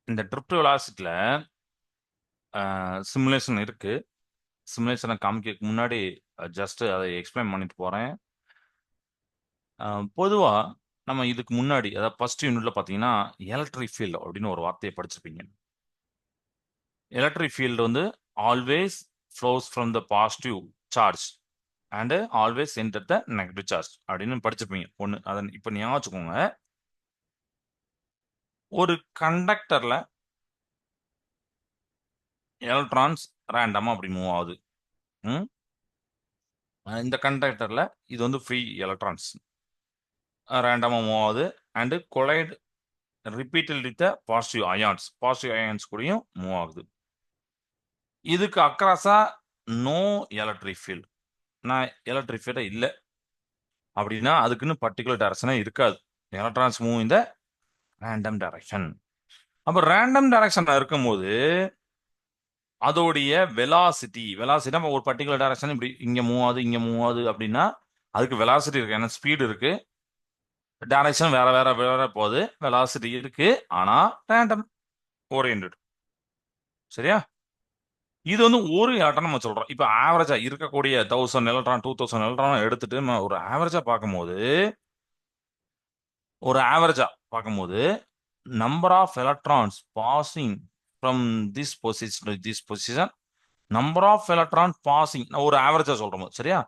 இந்த ட்ரிஃப்ட் வெலாசிட்டில சிமுலேஷன் இருக்கு. சிமுலேஷனை காமிக்க முன்னாடி ஜஸ்ட் அதை எக்ஸ்பிளைன் பண்ணிட்டு போறேன். பொதுவா நம்ம இதுக்கு முன்னாடி, அதாவது ஃபர்ஸ்ட் யூனிட்ல பாத்தீங்கன்னா எலக்ட்ரிக் ஃபீல்டு அப்படின்னு ஒரு வார்த்தையை படிச்சிருப்பீங்க. எலக்ட்ரிக் ஃபீல்டு வந்து always flows from the positive charge and always enter the negative charge அப்படின்னு படிச்சிருப்பீங்க. ஒன்று அதை இப்போ ஞாபகம் வச்சுக்கோங்க. ஒரு கண்டக்டர்ல எலக்ட்ரான்ஸ் ரேண்டமா அப்படி மூவ் ஆகுது. இந்த கண்டக்டர்ல இது வந்து ஃப்ரீ எலக்ட்ரான்ஸ் ரேண்டமா மூவ் ஆகுது and collide repeated with positive ions கூடயும் மூவ் ஆகுது. இதுக்கு அக்ராஸா நோ எலக்ட்ரிக் ஃபீல்டு. நான் எலக்ட்ரிக் ஃபீல்டே இல்லை அப்படின்னா அதுக்குன்னு பர்டிகுலர் டைரக்ஷனே இருக்காது. எலக்ட்ரான்ஸ் மூவ் இந்த ரேண்டம் டைரக்ஷன். அப்போ ரேண்டம் டைரக்ஷன் இருக்கும்போது அதோடைய வெலாசிட்டி நம்ம ஒரு பர்டிகுலர் டைரக்ஷன் இப்படி இங்க மூவ் ஆகுது இங்க மூவ் ஆகுது அப்படின்னா அதுக்கு வெலாசிட்டி இருக்கு. ஏன்னா ஸ்பீடு இருக்கு, டைரக்ஷன் வேற வேற வேற போகுது, வெலாசிட்டி இருக்கு, ஆனா ரேண்டம் ஓரியன்டட். சரியா? இது வந்து ஒரு எலக்ட்ரான் நம்ம சொல்றோம். இப்போ ஆவரேஜா இருக்கக்கூடிய 1000 எலக்ட்ரான் 2000 எலக்ட்ரான் எடுத்துட்டு நம்ம ஒரு ஆவரேஜா பார்க்கும்போது number of electrons passing from this position to this position, number of electron passing ஒரு ஆவரேஜா சொல்றோம். சரியா?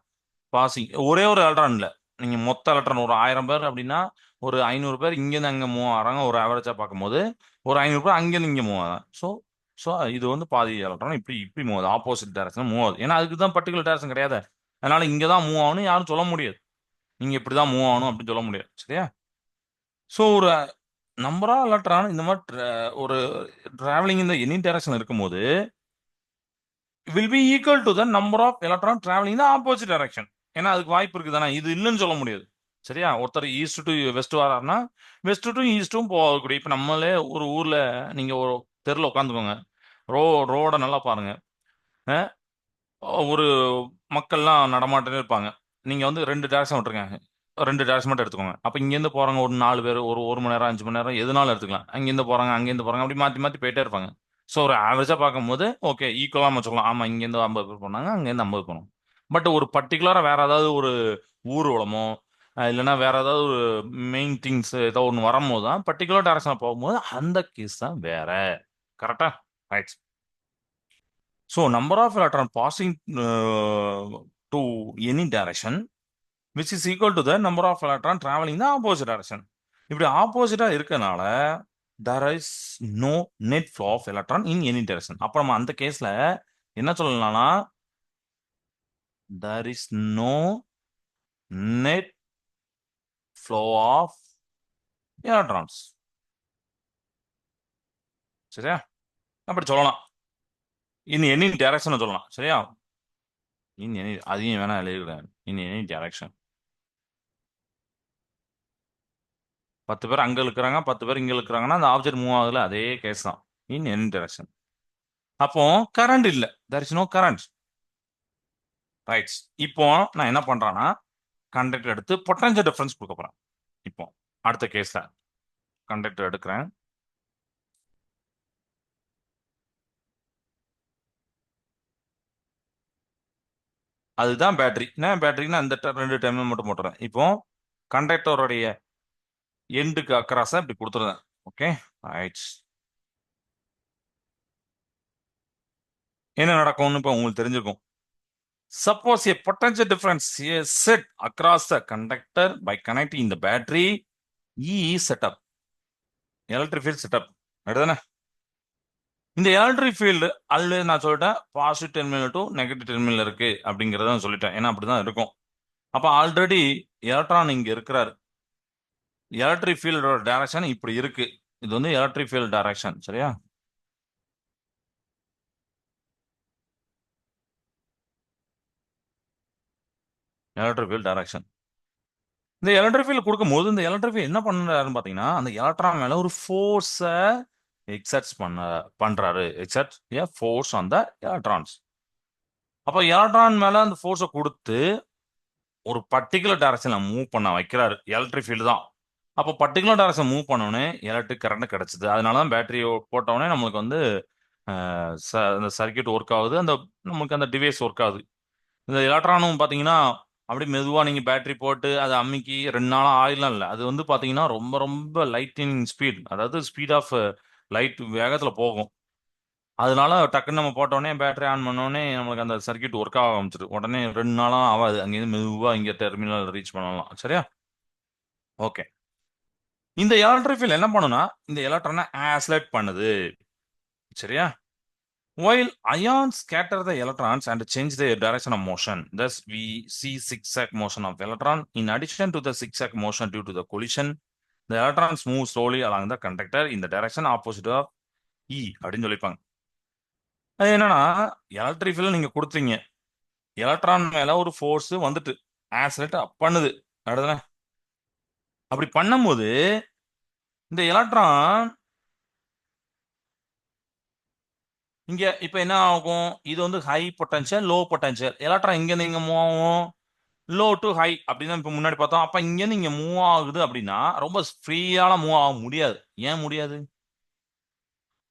பாசிங் ஒரே ஒரு எலக்ட்ரான் இல்லை, நீங்க மொத்த எலக்ட்ரான் ஒரு 1000 பேர் அப்படின்னா ஒரு 500 பேர் இங்கேருந்து அங்கே மூவ் ஆகிறாங்க. ஒரு ஆவரேஜா பார்க்கும்போது ஒரு 500 பேர் அங்கேருந்து இங்கே மூவ் ஆகிறாங்க. ஸோ ஸோ இது வந்து பாதி எலக்ட்ரான் இப்படி இப்படி மூவ் ஆகுது, ஆப்போசிட் டைரக்ஷன் மூவ் ஆகுது. ஏன்னா அதுக்கு தான் பர்டிகுலர் டைரக்ஷன் கிடையாது. அதனால இங்கே தான் மூவ் ஆகணும் யாரும் சொல்ல முடியாது. நீங்க இப்படி தான் மூவ் ஆகணும் அப்படின்னு சொல்ல முடியாது. சரியா? ஸோ ஒரு நம்பரா எலக்ட்ரான் இந்த மாதிரி ஒரு டிராவலிங் இந்த எனி டைரக்ஷன் இருக்கும்போது will be equal to the number of electron travelling the opposite direction. ஏன்னா அதுக்கு வாய்ப்பு இருக்கு தானே, இது இல்லைன்னு சொல்ல முடியாது. சரியா? ஒருத்தர் ஈஸ்ட் டு வெஸ்ட் வராருன்னா வெஸ்ட் டு ஈஸ்டும் போகக்கூடிய, இப்போ நம்மளே ஒரு ஊர்ல நீங்க ஒரு தெருவில் உட்காந்துக்கோங்க, ரோட நல்லா பாருங்க. ஒரு மக்கள்லாம் நடமாட்டே இருப்பாங்க. நீங்க வந்து 2 டைரக்ஷன் விட்டுருங்க, 2 டைரக்ஷன் மட்டும் எடுத்துக்கோங்க. அப்ப இங்கேருந்து போறவங்க ஒரு 4 பேர் ஒரு 1 மணி நேரம் 5 மணி நேரம் எதுனாலும் எடுத்துக்கலாம். அங்கேருந்து போறாங்க அங்கேருந்து போறாங்க அப்படி மாத்தி மாத்தி போயிட்டே இருப்பாங்க. ஸோ ஒரு ஆவரேஜா பார்க்கும்போது ஓகே ஈக்குவலா நம்ம சொல்லலாம். ஆமா இங்கேருந்து 50 பேர் போனாங்க அங்கேருந்து 50 போனோம். பட் ஒரு பர்டிகுலரா வேற ஏதாவது ஒரு ஊர்வலமோ இல்லைன்னா வேற ஏதாவது ஒரு மெயின் திங்ஸ் ஏதோ ஒன்று வரும்போது தான் பர்டிகுலர் டைரக்ஷன்ல போகும்போது அந்த கேஸ் தான் வேற. கரெக்டா? Right. So number of electron passing to any direction which is equal to the number of electron traveling in the opposite direction. இப்படி ஆப்போசிட்டா இருக்கனால there is no net flow of electron in any direction. அப்ப நம்ம அந்த கேஸ்ல என்ன சொல்லலாம்னா there is no net flow of electrons. சரியா? அப்படி சொல்லலாம். in any direction சொல்லலாம். சரியா? in any அதையும் வேணா எழுதிக்கிறேன். in any direction. 10 பேர் அங்க இருக்கிறாங்க 10 பேர் இங்க இருக்கிறாங்கன்னா அந்த ஆப்ஜெக்ட் மூவ் ஆகுதுல அதே கேஸ் தான் in any direction. அப்போ கரண்ட் இல்ல there is no current. Right. இப்போ நான் என்ன பண்றேன்னா கண்டக்டர் எடுத்து பொட்டன்ஷியல் டிஃபரன்ஸ் கொடுக்க போறேன். இப்போ அடுத்த கேஸ்ல கண்டக்டர் எடுக்கிறேன். அதுதான் பேட்டரி. நான் பேட்டரினா இந்த 2 டைம் மட்டும் போட்டுறேன். இப்போ கண்டக்டருடைய எண்டுக்கு அக்ராஸா இப்படி கொடுத்துருந்தேன். Okay right. என்ன நடக்கும்னு இப்போ உங்களுக்கு தெரிஞ்சிருக்கும். Suppose a potential difference is set across the conductor by connecting the battery. E is set up. Electric field set up. அப்படிதானே? இந்த எலக்ட்ரிக் ஃபீல்டு ஆல்ரெடி நான் சொல்லிட்டேன் positive terminal to negative terminal இருக்கு அப்படிங்கிறத சொல்லிட்டேன். ஏன்னா அப்படிதான் இருக்கும். அப்ப ஆல்ரெடி எலக்ட்ரான் இங்க இருக்கிறாரு. எலக்ட்ரிக் ஃபீல்டோட டைரக்ஷன் இப்படி இருக்கு. இது வந்து எலக்ட்ரிக் ஃபீல்ட் டைரக்ஷன். சரியா? Electric field direction. இந்த எலக்ட்ரிக் ஃபீல்ட் கொடுக்கும் போது இந்த எலக்ட்ரிக் ஃபீல்ட் என்ன பண்றாருன்னு பாத்தீங்கன்னா அந்த எலக்ட்ரான் மேல ஒரு ஃபோர்ஸ எக்ஸர்ட்ஸ் பண்றாரு. Exert A force on the electrons. அப்ப எலக்ட்ரான் மேல அந்த ஃபோர்ஸை கொடுத்து ஒரு பர்டிகுலர் டைரக்ஷன்ல மூவ் பண்ண வைக்கிறாரு. எலக்ட்ரிக் ஃபீல்டு தான். அப்போ பர்டிகுலர் டைரக்ஷன் மூவ் பண்ணோடனே எலக்ட்ரிக் கரண்ட் கிடைச்சது. அதனால தான் பேட்டரி போட்டோடனே நம்மளுக்கு வந்து அந்த சர்க்கியூட் ஒர்க் ஆகுது. அந்த நமக்கு அந்த டிவைஸ் ஒர்க் ஆகுது. இந்த எலக்ட்ரானும் பார்த்தீங்கன்னா அப்படியே மெதுவாக நீங்கள் பேட்டரி போட்டு அதை அம்மிக்கி 2 நாளாக ஆயிலாம் இல்லை. அது வந்து பார்த்தீங்கன்னா ரொம்ப ரொம்ப லைட்டிங் ஸ்பீட், அதாவது ஸ்பீட் ஆஃப் லைட் வேகத்தில் போகும். அதனால டக்குன்னு நம்ம போட்டோடனே பேட்டரி ஆன் பண்ணோடனே நமக்கு அந்த சர்க்கியூட் ஒர்க் ஆக ஆரம்பிச்சிரு. உடனே 2 நாளாக ஆகாது. அங்கேருந்து மெதுவாக இங்கே டெர்மினல் ரீச் பண்ணலாம். சரியா? ஓகே. இந்த எலக்ட்ரிக் ஃபீல்ட் என்ன பண்ணுனா இந்த எலக்ட்ரானை ஆசிலேட் பண்ணுது. சரியா? While ions scatter the electrons and change their direction of motion, thus we see zigzag motion of electron. In addition to the zigzag motion due to the collision, the electrons move slowly along the conductor in the direction opposite of E அப்படின்னு சொல்லிப்பாங்க. அது என்னன்னா electric field நீங்க கொடுத்தீங்க, electron மேல ஒரு force வந்துட்டு oscillate பண்ணுது. அடுத்தது அப்படி பண்ணும்போது இந்த எலக்ட்ரான் இங்க இப்ப என்ன ஆகும்? இது வந்து high potential low potential. Electron இங்க இருந்து இங்க மூவ் ஆகும். லோ டு ஹை அப்படின்னு இப்ப முன்னாடி பார்த்தோம். அப்ப இங்க இருந்து இங்க மூவ் ஆகுது அப்படின்னா ரொம்ப ஃப்ரீயால மூவ் ஆக முடியாது. ஏன் முடியாது?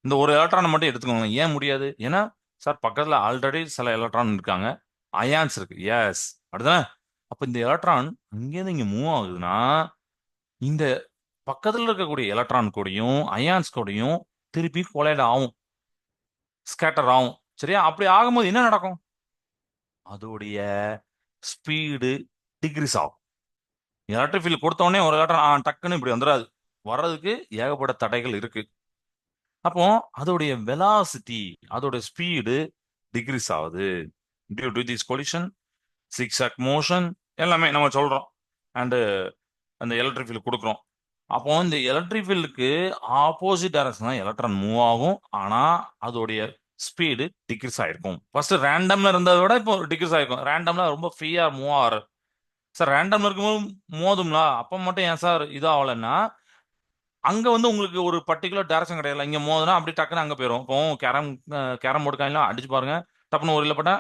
இந்த ஒரு எலக்ட்ரான் மட்டும் எடுத்துக்கோங்க. ஏன் முடியாது? ஏன்னா சார் பக்கத்துல ஆல்ரெடி சில எலக்ட்ரான் இருக்காங்க, அயான்ஸ் இருக்கு. எஸ் அப்படிதானே? அப்ப இந்த எலக்ட்ரான் இங்கேருந்து இங்க மூவ் ஆகுதுன்னா இந்த பக்கத்துல இருக்கக்கூடிய எலக்ட்ரான் கூடயும் அயான்ஸ் கூடயும் திருப்பி கொலைட் ஆகும், ஸ்கேட்டர் ஆகும். சரியா? அப்படி ஆகும்போது என்ன நடக்கும்? அதோடைய ஸ்பீடு டிக்ரீஸ் ஆகும். எலக்ட்ரிக் ஃபீல்ட் கொடுத்தோடனே ஒரு எலக்ட்ரான் டக்குன்னு இப்படி வந்துடாது. வர்றதுக்கு ஏகப்பட்ட தடைகள் இருக்கு. அப்போ அதோடைய வெலாசிட்டி, அதோட ஸ்பீடு டிக்ரீஸ் ஆகுது. Due to this collision, zigzag motion எல்லாமே நம்ம சொல்றோம். அண்டு அந்த எலக்ட்ரிக் ஃபீல்டு கொடுக்குறோம். அப்போ இந்த எலக்ட்ரிக் ஃபீல்டுக்கு ஆப்போசிட் டைரக்ஷன் தான் எலக்ட்ரான் மூவ் ஆகும். ஆனா அதோடைய ஸ்பீடு டிக்ரீஸ் ஆயிருக்கும். ஃபர்ஸ்ட் ரேண்டம்ல இருந்ததை விட இப்போ டிக்ரீஸ் ஆயிருக்கும். ரேண்டம்ல ரொம்ப ஃப்ரீயா மூவ் ஆகிற சார், ரேண்டம்ல இருக்கும்போது மோதும்ல, அப்ப மட்டும் ஏன் சார் இதாகலன்னா அங்க வந்து உங்களுக்கு ஒரு பர்டிகுலர் டைரக்ஷன் கிடையாது. இங்க மோதுனா அப்படி டக்குன்னு அங்க போயிடும். இப்போ கேரம் போர்டு காயின்லாம் அடிச்சு பாருங்க, டப்புன்னு ஒரு இல்லப்பட்டா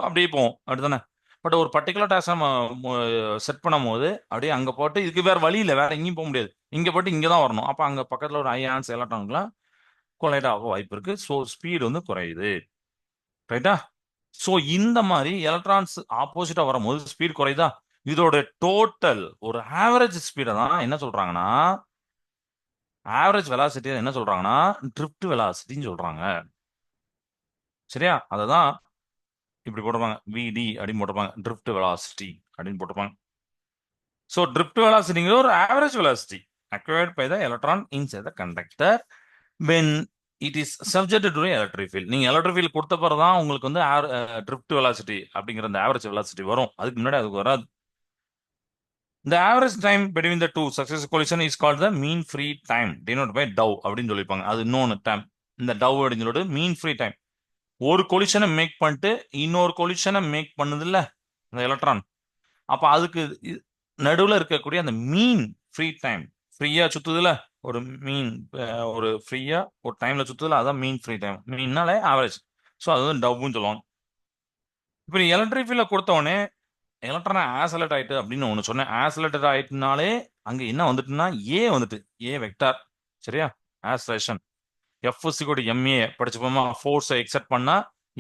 அப்படியே போகும். அப்படித்தானே? பட் ஒரு பர்டிகுலர் டாஸ்க் நம்ம செட் பண்ணும்போது அப்படியே அங்க போட்டு இதுக்கு வேற வழி இல்லை, வேற எங்கேயும் போக முடியாது, இங்க போட்டு இங்க தான் வரணும். அப்ப அங்க பக்கத்துல ஒரு அயான்ஸ் எலக்ட்ரான்லாம் கொலைட் ஆக வாய்ப்பு இருக்கு. ஸோ ஸ்பீடு வந்து குறையுது. ரைட்டா? ஸோ இந்த மாதிரி எலக்ட்ரான்ஸ் ஆப்போசிட்டா வரும்போது ஸ்பீட் குறையுதா? இதோட டோட்டல் ஒரு ஆவரேஜ் ஸ்பீடை தான் என்ன சொல்றாங்கன்னா, ஆவரேஜ் வெலாசிட்டி என்ன சொல்றாங்கன்னா ட்ரிஃப்ட் வெலாசிட்டின்னு சொல்றாங்க. சரியா? அததான் இப்படி போட்டிருப்பாங்க, விடி அப்படின்னு போட்டிருப்பாங்க, ட்ரிஃப்ட் வெலாசிட்டி அப்படின்னு போட்டிருப்பாங்க. ஸோ ட்ரிஃப்ட் வெலாசிட்டிங்கிறது ஒரு average velocity acquired by the electron inside the conductor when it is subjected to electric field. நீங்க எலக்ட்ரிக் ஃபீல்ட் கொடுத்த பிறகு தான் உங்களுக்கு வந்து ட்ரிஃப்ட் வெலாசிட்டி அப்படிங்கிற அந்த ஆவரேஜ் வெலாசிட்டி வரும். அதுக்கு முன்னாடி அதுக்கு வராது. The average time between the two successive collision is called the mean free time denoted by dou அப்படின்னு சொல்லிப்பாங்க. அது இன்னொன்று டைம். இந்த டவ் அப்படின்னு சொல்லிட்டு மீன் ஃப்ரீ டைம். ஒரு கொலிஷனை மேக் பண்ணிட்டு இன்னொரு கொலிஷனை மேக் பண்ணுது இல்ல இந்த எலக்ட்ரான், அப்ப அதுக்கு நடுவுல இருக்கக்கூடிய அந்த மீன் ஃப்ரீ டைம், ஃப்ரீயா சுத்துதுல ஒரு மீன், ஒரு ஃப்ரீயா ஒரு டைம்ல சுத்துதுல, அதான் மீன் ஃப்ரீ டைம். மீன்னாலே ஆவரேஜ். ஸோ அது வந்து டவ்னு சொல்லுவாங்க. இப்போ எலக்ட்ரிக் ஃபீல்ட கொடுத்த உடனே எலக்ட்ரான் ஆசலேட் ஆயிட்டு அப்படின்னு ஒன்று சொன்னேன். ஆசலேட்டட் ஆயிட்டுனாலே அங்க என்ன வந்துட்டுன்னா ஏ வந்துட்டு, ஏ வெக்டார். சரியா? ஆசலேஷன் எஃப் கூட எம்ஏ படிச்சுப்போமா, ஃபோர்ஸை எக்ஸெப்ட் பண்ணா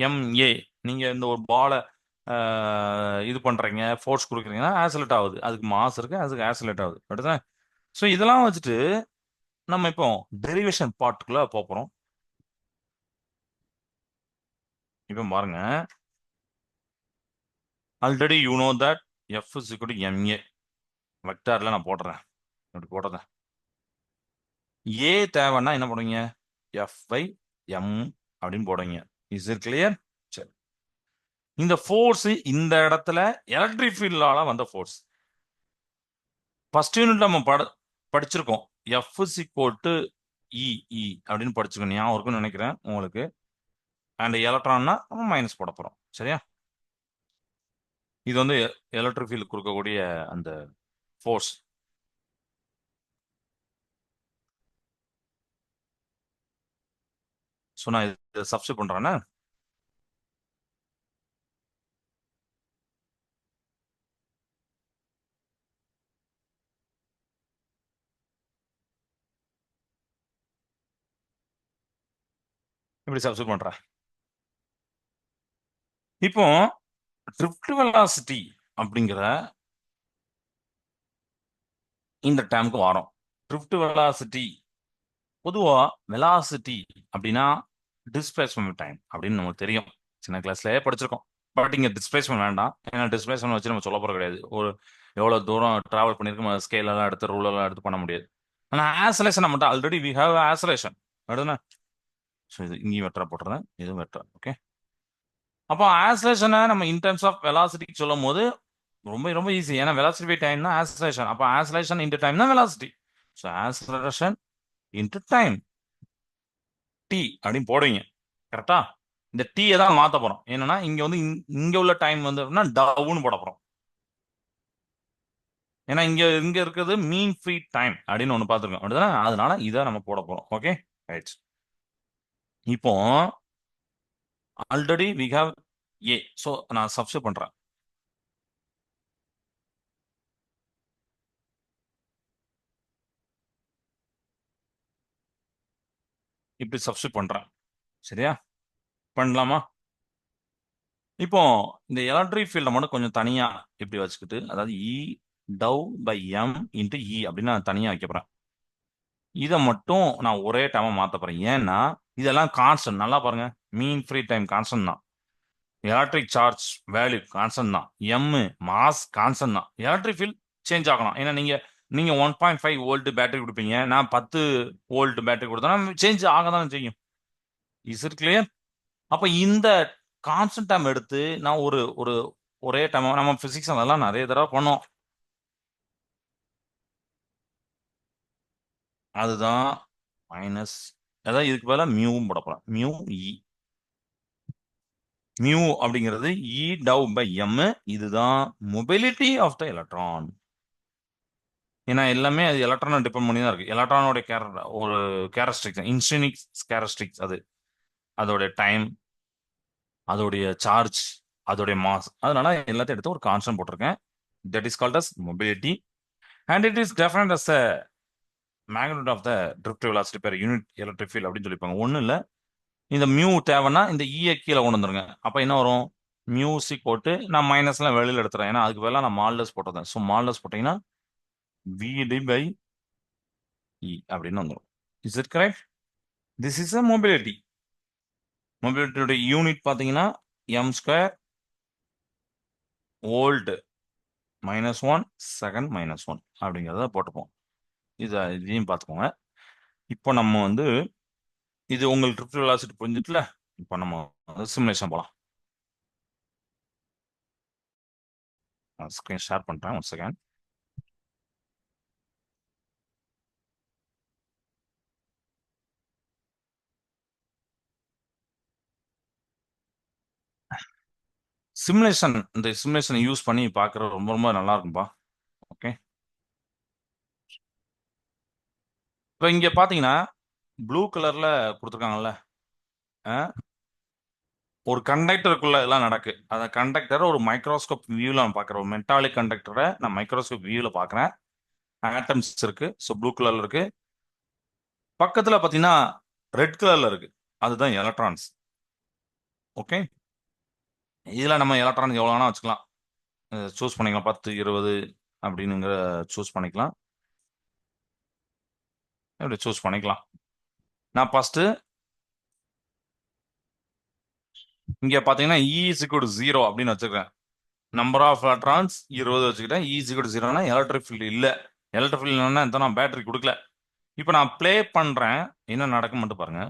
எம்ஏ. நீங்க இந்த ஒரு பாலை இது பண்றீங்க, ஃபோர்ஸ் கொடுக்குறீங்கன்னா ஆசலேட் ஆகுது, அதுக்கு மாஸ் இருக்கு, அதுக்கு ஆசலேட் ஆகுது. அப்படிதான். ஸோ இதெல்லாம் வச்சுட்டு நம்ம இப்போ டெரிவேஷன் பார்ட்டுக்குள்ள போறோம். இப்போ பாருங்க, already you know that F m a வெக்டார்ல நான் போடுறேன், அப்படி போடுறேன். ஏ தேவைன்னா என்ன பண்ணுவீங்க, எஃப் பை எம் அப்படின்னு போடுவீங்க. Is it clear? சரி. இந்த ஃபோர்ஸ் இந்த இடத்துல எலக்ட்ரிக் ஃபீல்டால வந்த ஃபோர்ஸ். ஃபர்ஸ்ட் யூனிட் நம்ம படிச்சிருக்கோம், F is equal to e E அப்படின்னு படிச்சுக்கணும், ஞாபகம் இருக்குன்னு நினைக்கிறேன் உங்களுக்கு. அண்ட் எலக்ட்ரான்னா நம்ம மைனஸ் போட போறோம். சரியா? இது வந்து எலக்ட்ரிக் ஃபீல்டு கொடுக்கக்கூடிய அந்த ஃபோர்ஸ். ஸோ நான் இதை சப்ஸ்டிட் பண்றேன்னா, இப்படி சப்ஸ்டிட் பண்றேன். இப்போ ட்ரிஃப்ட் வெலாசிட்டி அப்படிங்கிற இந்த டேர்முக்கு வரோம். ட்ரிஃப்ட் வெலாசிட்டி பொதுவா வெலாசிட்டி அப்படின்னா டிஸ்பிளேஸ்மெண்ட் டைம் அப்படின்னு நமக்கு தெரியும், சின்ன கிளாஸ்லயே படிச்சிருக்கோம். பட் இங்க டிஸ்பிளேஸ்மெண்ட் வேண்டாம், ஏன்னா டிஸ்பிளேஸ்மெண்ட் வச்சு நம்ம சொல்ல போறது கிடையாது. ஒரு எவ்வளவு தூரம் டிராவல் பண்ணிருக்கோம் ஸ்கேல் எல்லாம் எடுத்து ரூல் எல்லாம் எடுத்து பண்ண முடியாது. ஆனா ஆசலேஷன் நம்மகிட்ட ஆல்ரெடி வி ஹேவ் ஆசலேஷன். அடுதுனா ஸோ இது இங்கேயும் வெட்டரா போட்டுறேன், இதுவும் வெட்டரா. ஓகே. அப்போ ஆசலேஷனை நம்ம இன் டர்ம்ஸ் ஆஃப் வெலாசிட்டி சொல்லும் போது ரொம்ப ரொம்ப ஈஸி, ஏன்னா வெலாசிட்டி பை டைம்னா ஆசலேஷன். அப்போ ஆசலேஷன் இன்டு டைம் தான் velocity. So acceleration into time T அப்படின்னு போடுவீங்க. கரெக்டா? இந்த டீயை தான் மாத்த போறோம். என்னன்னா இங்க வந்து இங்க உள்ள டைம் வந்து டவுன்னு போட போறோம். ஏன்னா இங்க இங்க இருக்கிறது மீன் ஃப்ரீ டைம் அப்படின்னு ஒண்ணு பார்த்துருக்கோம், அப்படிதானே? அதனால இதை நம்ம போட போறோம். Okay right. இப்போ already we have a. So நான் சப்ஸ்டிட் பண்றேன். இப்படி சப்ஸ்டிட் பண்றேன். சரியா? பண்ணலாமா? இப்போ இந்த எலக்ட்ரிக் ஃபீல்டை மட்டும் கொஞ்சம் தனியா இப்படி வச்சுக்கிட்டு, அதாவது இ tau by M into e அப்படின்னு நான் தனியா வைக்க போறேன். இதை மட்டும் நான் ஒரே டைமா மாத்த போறேன். ஏன்னா இதெல்லாம் கான்ஸ்டன்ட். நல்லா பாருங்க, மீன் ஃப்ரீ டைம் கான்ஸ்டன்ட் தான், எலக்ட்ரிக் சார்ஜ் வேல்யூ கான்ஸ்டன்ட் தான், எம் மாஸ் கான்ஸ்டன்ட் தான். எலக்ட்ரிக் ஃபீல்ட் சேஞ்ச் ஆகலாம். ஏன்னா நீங்க நீங்க 1.5 வோல்ட் பேட்டரி கொடுப்பீங்க, நான் 10 வோல்ட் பேட்டரி கொடுத்தா சேஞ்ச் ஆக தான் செய்யும். Is it clear? அப்ப இந்த கான்ஸ்டன்ட் டைம் எடுத்து நான் ஒரு ஒரு ஒரே டைம் நம்ம பிசிக்ஸ் அதெல்லாம் நிறைய தடவை பண்ணோம். அதுதான் மைனஸ், அதாவது இதுக்கு பதிலாக மியூவும் போட போறேன். மியூ இ, மியூ அப்படிங்கிறது இ டவ் பை எம். இதுதான் மொபிலிட்டி ஆஃப் த எலக்ட்ரான். ஏன்னா எல்லாமே அது எலக்ட்ரானை டிபெண்ட் பண்ணி தான் இருக்கு. எலக்ட்ரானோட ஒரு கேரஸ்டிக்ஸ், இன்ஸ்டனிக் கேரஸ்டிக்ஸ், அது அதோடைய டைம், அதோடைய சார்ஜ், அதோடைய மாஸ். அதனால எல்லாத்தையும் எடுத்து ஒரு கான்ஸ்டன்ட் போட்டிருக்கேன். That is called as mobility and it is defined as a magnitude of the drift velocity per unit electric field அப்படின்னு சொல்லிப்பாங்க. ஒன்றும் இல்லை, இந்த மியூ தேவைன்னா இந்த ஈய கீழே கொண்டு வந்துருங்க. அப்போ என்ன வரும்? மியூசி போட்டு நான் மைனஸ்லாம் வெளியில் எடுத்துறேன், ஏன்னா அதுக்கு பதிலாக நான் மால்லஸ் போட்டதேன். ஸோ மால்லஸ் போட்டிங்கன்னா விடி பை இ அப்படின்னு வந்துடும். Is it correct? This is a mobility. மொபிலிட்டியோட யூனிட் பார்த்தீங்கன்னா எம் ஸ்கொயர் வோல்ட் -1 செகண்ட் -1 அப்படிங்கிறத போட்டுப்போம். இதையும் பார்த்துக்கோங்க. இப்போ நம்ம வந்து இது உங்களுக்கு ட்ரிப்ட் வெலாசிட்டி புரிஞ்சுட்டுல, இப்போ நம்ம சிமுலேஷன் போகலாம். ஸ்க்ரீன் ஷேர் பண்ணுறேன், ஒன் செகண்ட். சிமுலேஷன், இந்த சிமுலேஷனை யூஸ் பண்ணி பார்க்குறது ரொம்ப ரொம்ப நல்லா இருக்கும்பா. ஓகே, இப்போ இங்கே பார்த்தீங்கன்னா ப்ளூ கலரில் கொடுத்துருக்காங்கல்ல, ஒரு கண்டக்டருக்குள்ள எல்லாம் நடக்கு. அந்த கண்டக்டரை ஒரு மைக்ரோஸ்கோப் வியூவில் நான் பார்க்குறேன். ஒரு மெட்டாலிக் கண்டக்டரை நான் மைக்ரோஸ்கோப் வியூவில் பார்க்குறேன். ஆட்டம்ஸ் இருக்கு. ஸோ ப்ளூ கலரில் இருக்கு. பக்கத்தில் பார்த்தீங்கன்னா ரெட் கலரில் இருக்கு. அதுதான் எலக்ட்ரான்ஸ். ஓகே, இதில் நம்ம எலக்ட்ரான் எவ்வளோ வேணா வச்சுக்கலாம், சூஸ் பண்ணிக்கலாம். 10, 20 அப்படின்னுங்கிற சூஸ் பண்ணிக்கலாம். இப்படி சூஸ் பண்ணிக்கலாம். நான் ஃபர்ஸ்ட் இங்கே பார்த்தீங்கன்னா E is equal to 0 அப்படின்னு வச்சுக்கிறேன். நம்பர் ஆஃப் எலக்ட்ரான்ஸ் 20 வச்சுக்கிட்டேன். E is equal to 0னா எலக்ட்ரிக் ஃபீல்டு இல்லை. எலக்ட்ரிக் ஃபீல்டு என்னன்னா நான் பேட்டரி கொடுக்கல. இப்போ நான் ப்ளே பண்ணுறேன், என்ன நடக்கும் மட்டும் பாருங்க.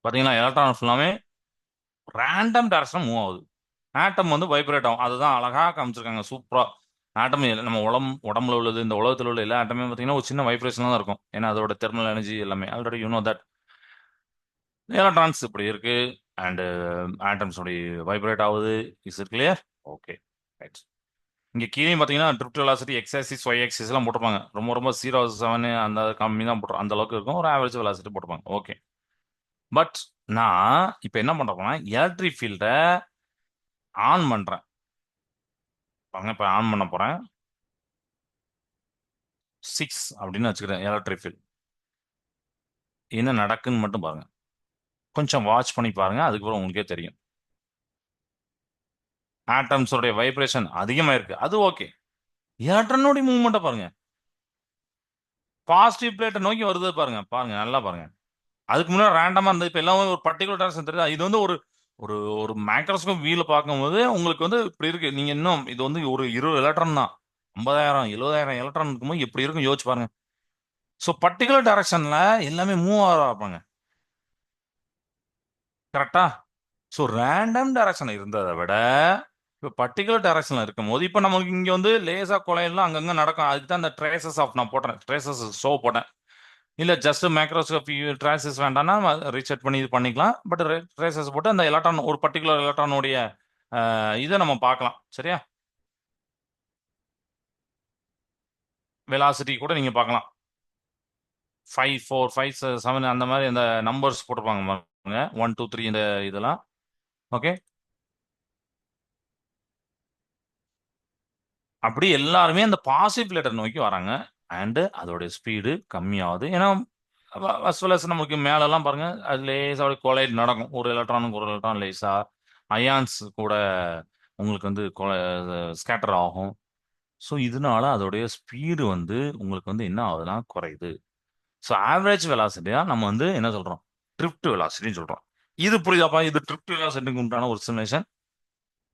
பார்த்தீங்கன்னா எலக்ட்ரான் ஃபுல்லாமே ரேண்டம் டைரக்ஷன் மூவ் ஆகுது. ஆட்டம் வந்து வைப்ரேட் ஆகும். அதுதான் அழகாக காமிச்சிருக்காங்க, சூப்பராக. ஆட்டம் நம்ம உடம்புல உள்ளது, இந்த உலகத்தில் உள்ள எல்லா ஆட்டமே பார்த்தீங்கன்னா ஒரு சின்ன வைப்ரேஷன் தான் இருக்கும். ஏன்னா அதோட தெர்மல் எனர்ஜி எல்லாமே already you know that. Electrons இப்படி இருக்கு அண்ட் ஆட்டம்ஸ் அப்படி வைப்ரேட் ஆகுது. Is it clear? Okay, right. இங்கே கீழே பார்த்தீங்கன்னா drift velocity X axis Y axis எல்லாம் போட்டிருப்பாங்க. ரொம்ப ரொம்ப 0.7 அந்த கம்மி தான் போட்டுரும், அந்த அளவுக்கு இருக்கும். ஒரு ஆவரேஜ் வெலாசிட்டி போட்டிருப்பாங்க. ஓகே, பட் நான் இப்போ என்ன பண்ண போறேன்னா எலக்ட்ரிக் ஃபீல்டை ஆன் பண்றேன். பாருங்க, இப்போ ஆன் பண்ண போறேன். 6 அப்படின்னு வச்சுக்கிறேன் எலக்ட்ரிக் ஃபீல்ட். என்ன நடக்குன்னு மட்டும் பாருங்க, கொஞ்சம் வாட்ச் பண்ணி பாருங்க, அதுக்கப்புறம் உங்களுக்கே தெரியும். ஆட்டம்ஸோடைய வைப்ரேஷன் அதிகமாக இருக்கு, அது ஓகே. எலக்ட்ரானோட மூவ்மெண்ட்டை பாருங்க, பாசிட்டிவ் பிளேட்டை நோக்கி வருது. பாருங்க பாருங்க, நல்லா பாருங்க. அதுக்கு முன்னாடி ரேண்டமா இருந்தது, இப்போ எல்லாம் ஒரு பர்டிகுலர் டைரக்ஷன் தெரியுது. இது வந்து ஒரு ஒரு ஒரு மைக்ரோஸ்கோப் வியூல பார்க்கும்போது உங்களுக்கு வந்து இப்படி இருக்கு. நீங்க இன்னும் இது வந்து ஒரு 20 எலக்ட்ரான் தான், 50,000 70,000 எலக்ட்ரான் இருக்கும்போது எப்படி இருக்கும் யோசிச்சு பாருங்க. ஸோ பர்டிகுலர் டைரக்ஷன்ல எல்லாமே மூவ் ஆக பார்ப்பாங்க, கரெக்டா? ஸோ ரேண்டம் டைரக்ஷன் இருந்ததை விட இப்போ பர்டிகுலர் டைரக்ஷன்ல இருக்கும் போது, இப்போ நமக்கு இங்க வந்து லேசா கொலையெல்லாம் அங்கங்க நடக்கும். அதுக்கு தான் இந்த ட்ரேசஸ் ஆஃப் நான் போட்டேன், ட்ரேசஸ் ஷோ போட்டேன். இல்ல ஜஸ்ட் மைக்ரோஸ்கோப் ட்ரேசஸ் வேண்டாம்னா ரீசெட் பண்ணி இது பண்ணிக்கலாம். பட் ட்ரேசஸ் போட்டு அந்த எலக்ட்ரான், ஒரு பர்டிகுலர் எலக்ட்ரானுடைய இதை நம்ம பார்க்கலாம். சரியா? வெலாசிட்டி கூட நீங்க பார்க்கலாம். 5, 4, 5, 7 அந்த மாதிரி அந்த நம்பர்ஸ் போட்டிருப்பாங்க பாருங்க. 1, 2, 3 இந்த இதெல்லாம். ஓகே, அப்படி எல்லாருமே அந்த பாசிட்டிவ் லெட்டர் நோக்கி வராங்க. அண்டு அதோடைய ஸ்பீடு கம்மியாகுது. ஏன்னா அஸ் வெல் அஸ் நமக்கு மேலெல்லாம் பாருங்க, அது லேசாக அப்படியே கொலைட் நடக்கும். ஒரு எலக்ட்ரானுக்கு ஒரு எலக்ட்ரான் லேசா அயான்ஸ் கூட உங்களுக்கு வந்து ஸ்கேட்டர் ஆகும். ஸோ இதனால அதோடைய ஸ்பீடு வந்து உங்களுக்கு வந்து என்ன ஆகுதுன்னா குறையுது. ஸோ ஆவரேஜ் வெலாசிட்டியா நம்ம வந்து என்ன சொல்றோம்? ட்ரிப்ட் வெலாசிட்டின்னு சொல்றோம். இது புரியுதாப்பா? இது ட்ரிப்ட் வெலாசிட்டிக்கு உண்டான ஒரு சிமுலேஷன்.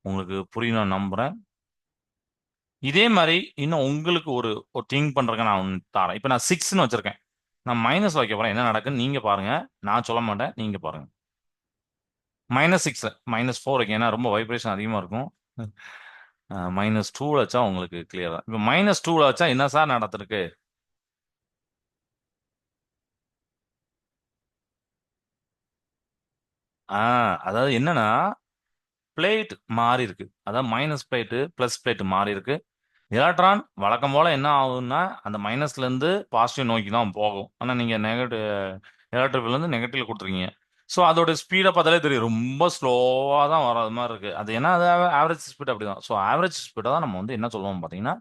உங்களுக்கு புரியும் நான் நம்புறேன். இதே மாதிரி இன்னும் உங்களுக்கு ஒரு ஒரு திங்க் பண்றதுக்கு நான் தரேன். இப்போ நான் 6ன்னு வச்சிருக்கேன், நான் மைனஸ் வைக்க போறேன். என்ன நடக்குன்னு நீங்க பாருங்க, நான் சொல்ல மாட்டேன், நீங்க பாருங்க. -6 -4 வைக்க, ஏன்னா ரொம்ப வைப்ரேஷன் அதிகமா இருக்கும். -2 வச்சா உங்களுக்கு கிளியரா. இப்போ -2 வச்சா என்ன சார் நடந்திருக்கு? அதாவது என்னன்னா பிளேட் மாறி இருக்கு. அதாவது மைனஸ் பிளேட்டு பிளஸ் பிளேட் மாறி இருக்கு. எலக்ட்ரான் வழக்கம் போல என்ன ஆகுதுன்னா அந்த மைனஸ்ல இருந்து பாசிட்டிவ் நோக்கி தான் போகும். ஆனா நீங்க நெகட்டிவ் எலக்ட்ரிபிள் நெகட்டிவ்ல கொடுத்துருக்கீங்க. ஸோ அதோட ஸ்பீடை பார்த்தாலே தெரியும், ரொம்ப ஸ்லோவாக தான் வர மாதிரி இருக்கு. அது ஏன்னா அது ஆவரேஜ் ஸ்பீட் அப்படிதான். ஸோ ஆவரேஜ் ஸ்பீடை தான் நம்ம வந்து என்ன சொல்லுவோம் பார்த்தீங்கன்னா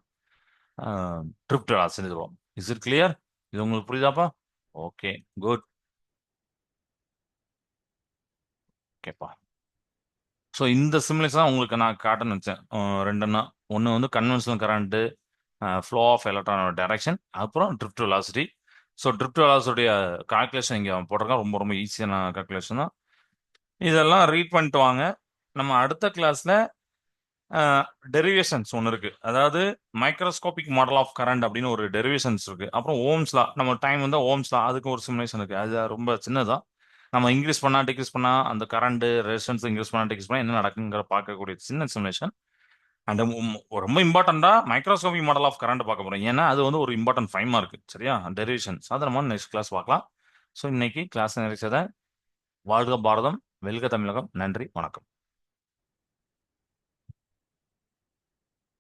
ட்ரிப்ட் வெலாசிட்டி சொல்லுவோம். Is it clear? இது உங்களுக்கு புரியுதாப்பா? Okay, good. ஓகேப்பா. ஸோ இந்த சிமுலேஷன் தான் உங்களுக்கு நான் காட்டணும்னு நினச்சேன். ரெண்டுன்னா, ஒன்று வந்து கன்வென்ஷனல் கரண்ட்டு, ஃப்ளோ ஆஃப் எலக்ட்ரானோட டைரக்ஷன், அப்புறம் ட்ரிப்ட் வெலாசிட்டி. ஸோ ட்ரிப்ட் வெலாசிட்டியுடைய கால்குலேஷன் இங்கே போட்டிருக்கேன். ரொம்ப ரொம்ப ஈஸியான கால்குலேஷன் தான். இதெல்லாம் ரீட் பண்ணிட்டு வாங்க. நம்ம அடுத்த கிளாஸ்ல டெரிவேஷன்ஸ் ஒன்று இருக்கு. அதாவது மைக்ரோஸ்கோபிக் மாடல் ஆஃப் கரண்ட் அப்படின்னு ஒரு டெரிவேஷன்ஸ் இருக்கு. அப்புறம் ஓம்ஸ்லா, நம்ம டைம் வந்து ஓம்ஸ்லா, அதுக்கு ஒரு சிமுலேஷன் இருக்கு. அது ரொம்ப சின்னதா. நம்ம இன்க்ரீஸ் பண்ணா டிக்ரீஸ் பண்ணா அந்த கரண்ட் ரெசிஸ்டன்ஸ் இன்க்ரீஸ் பண்ணா டிக்ரீஸ் பண்ணா என்ன நடக்குங்கிற பார்க்கக்கூடிய சின்ன சிமுலேஷன். அண்ட் ரொம்ப இம்பார்ட்டண்டா மைக்ரோஸ்கோபிக் மாடல் ஆஃப் கரண்ட் பார்க்க போறோம். ஏன்னா அது வந்து ஒரு இம்பார்ட்டன்ட் 5 மார்க். சரியா? டெரிவேஷன்ஸ் அதை நம்ம நெக்ஸ்ட் கிளாஸ் பார்க்கலாம். ஸோ இன்னைக்கு கிளாஸ் நிறைச்சதை வாழ்க பாரதம், வெல்க தமிழகம். நன்றி, வணக்கம்.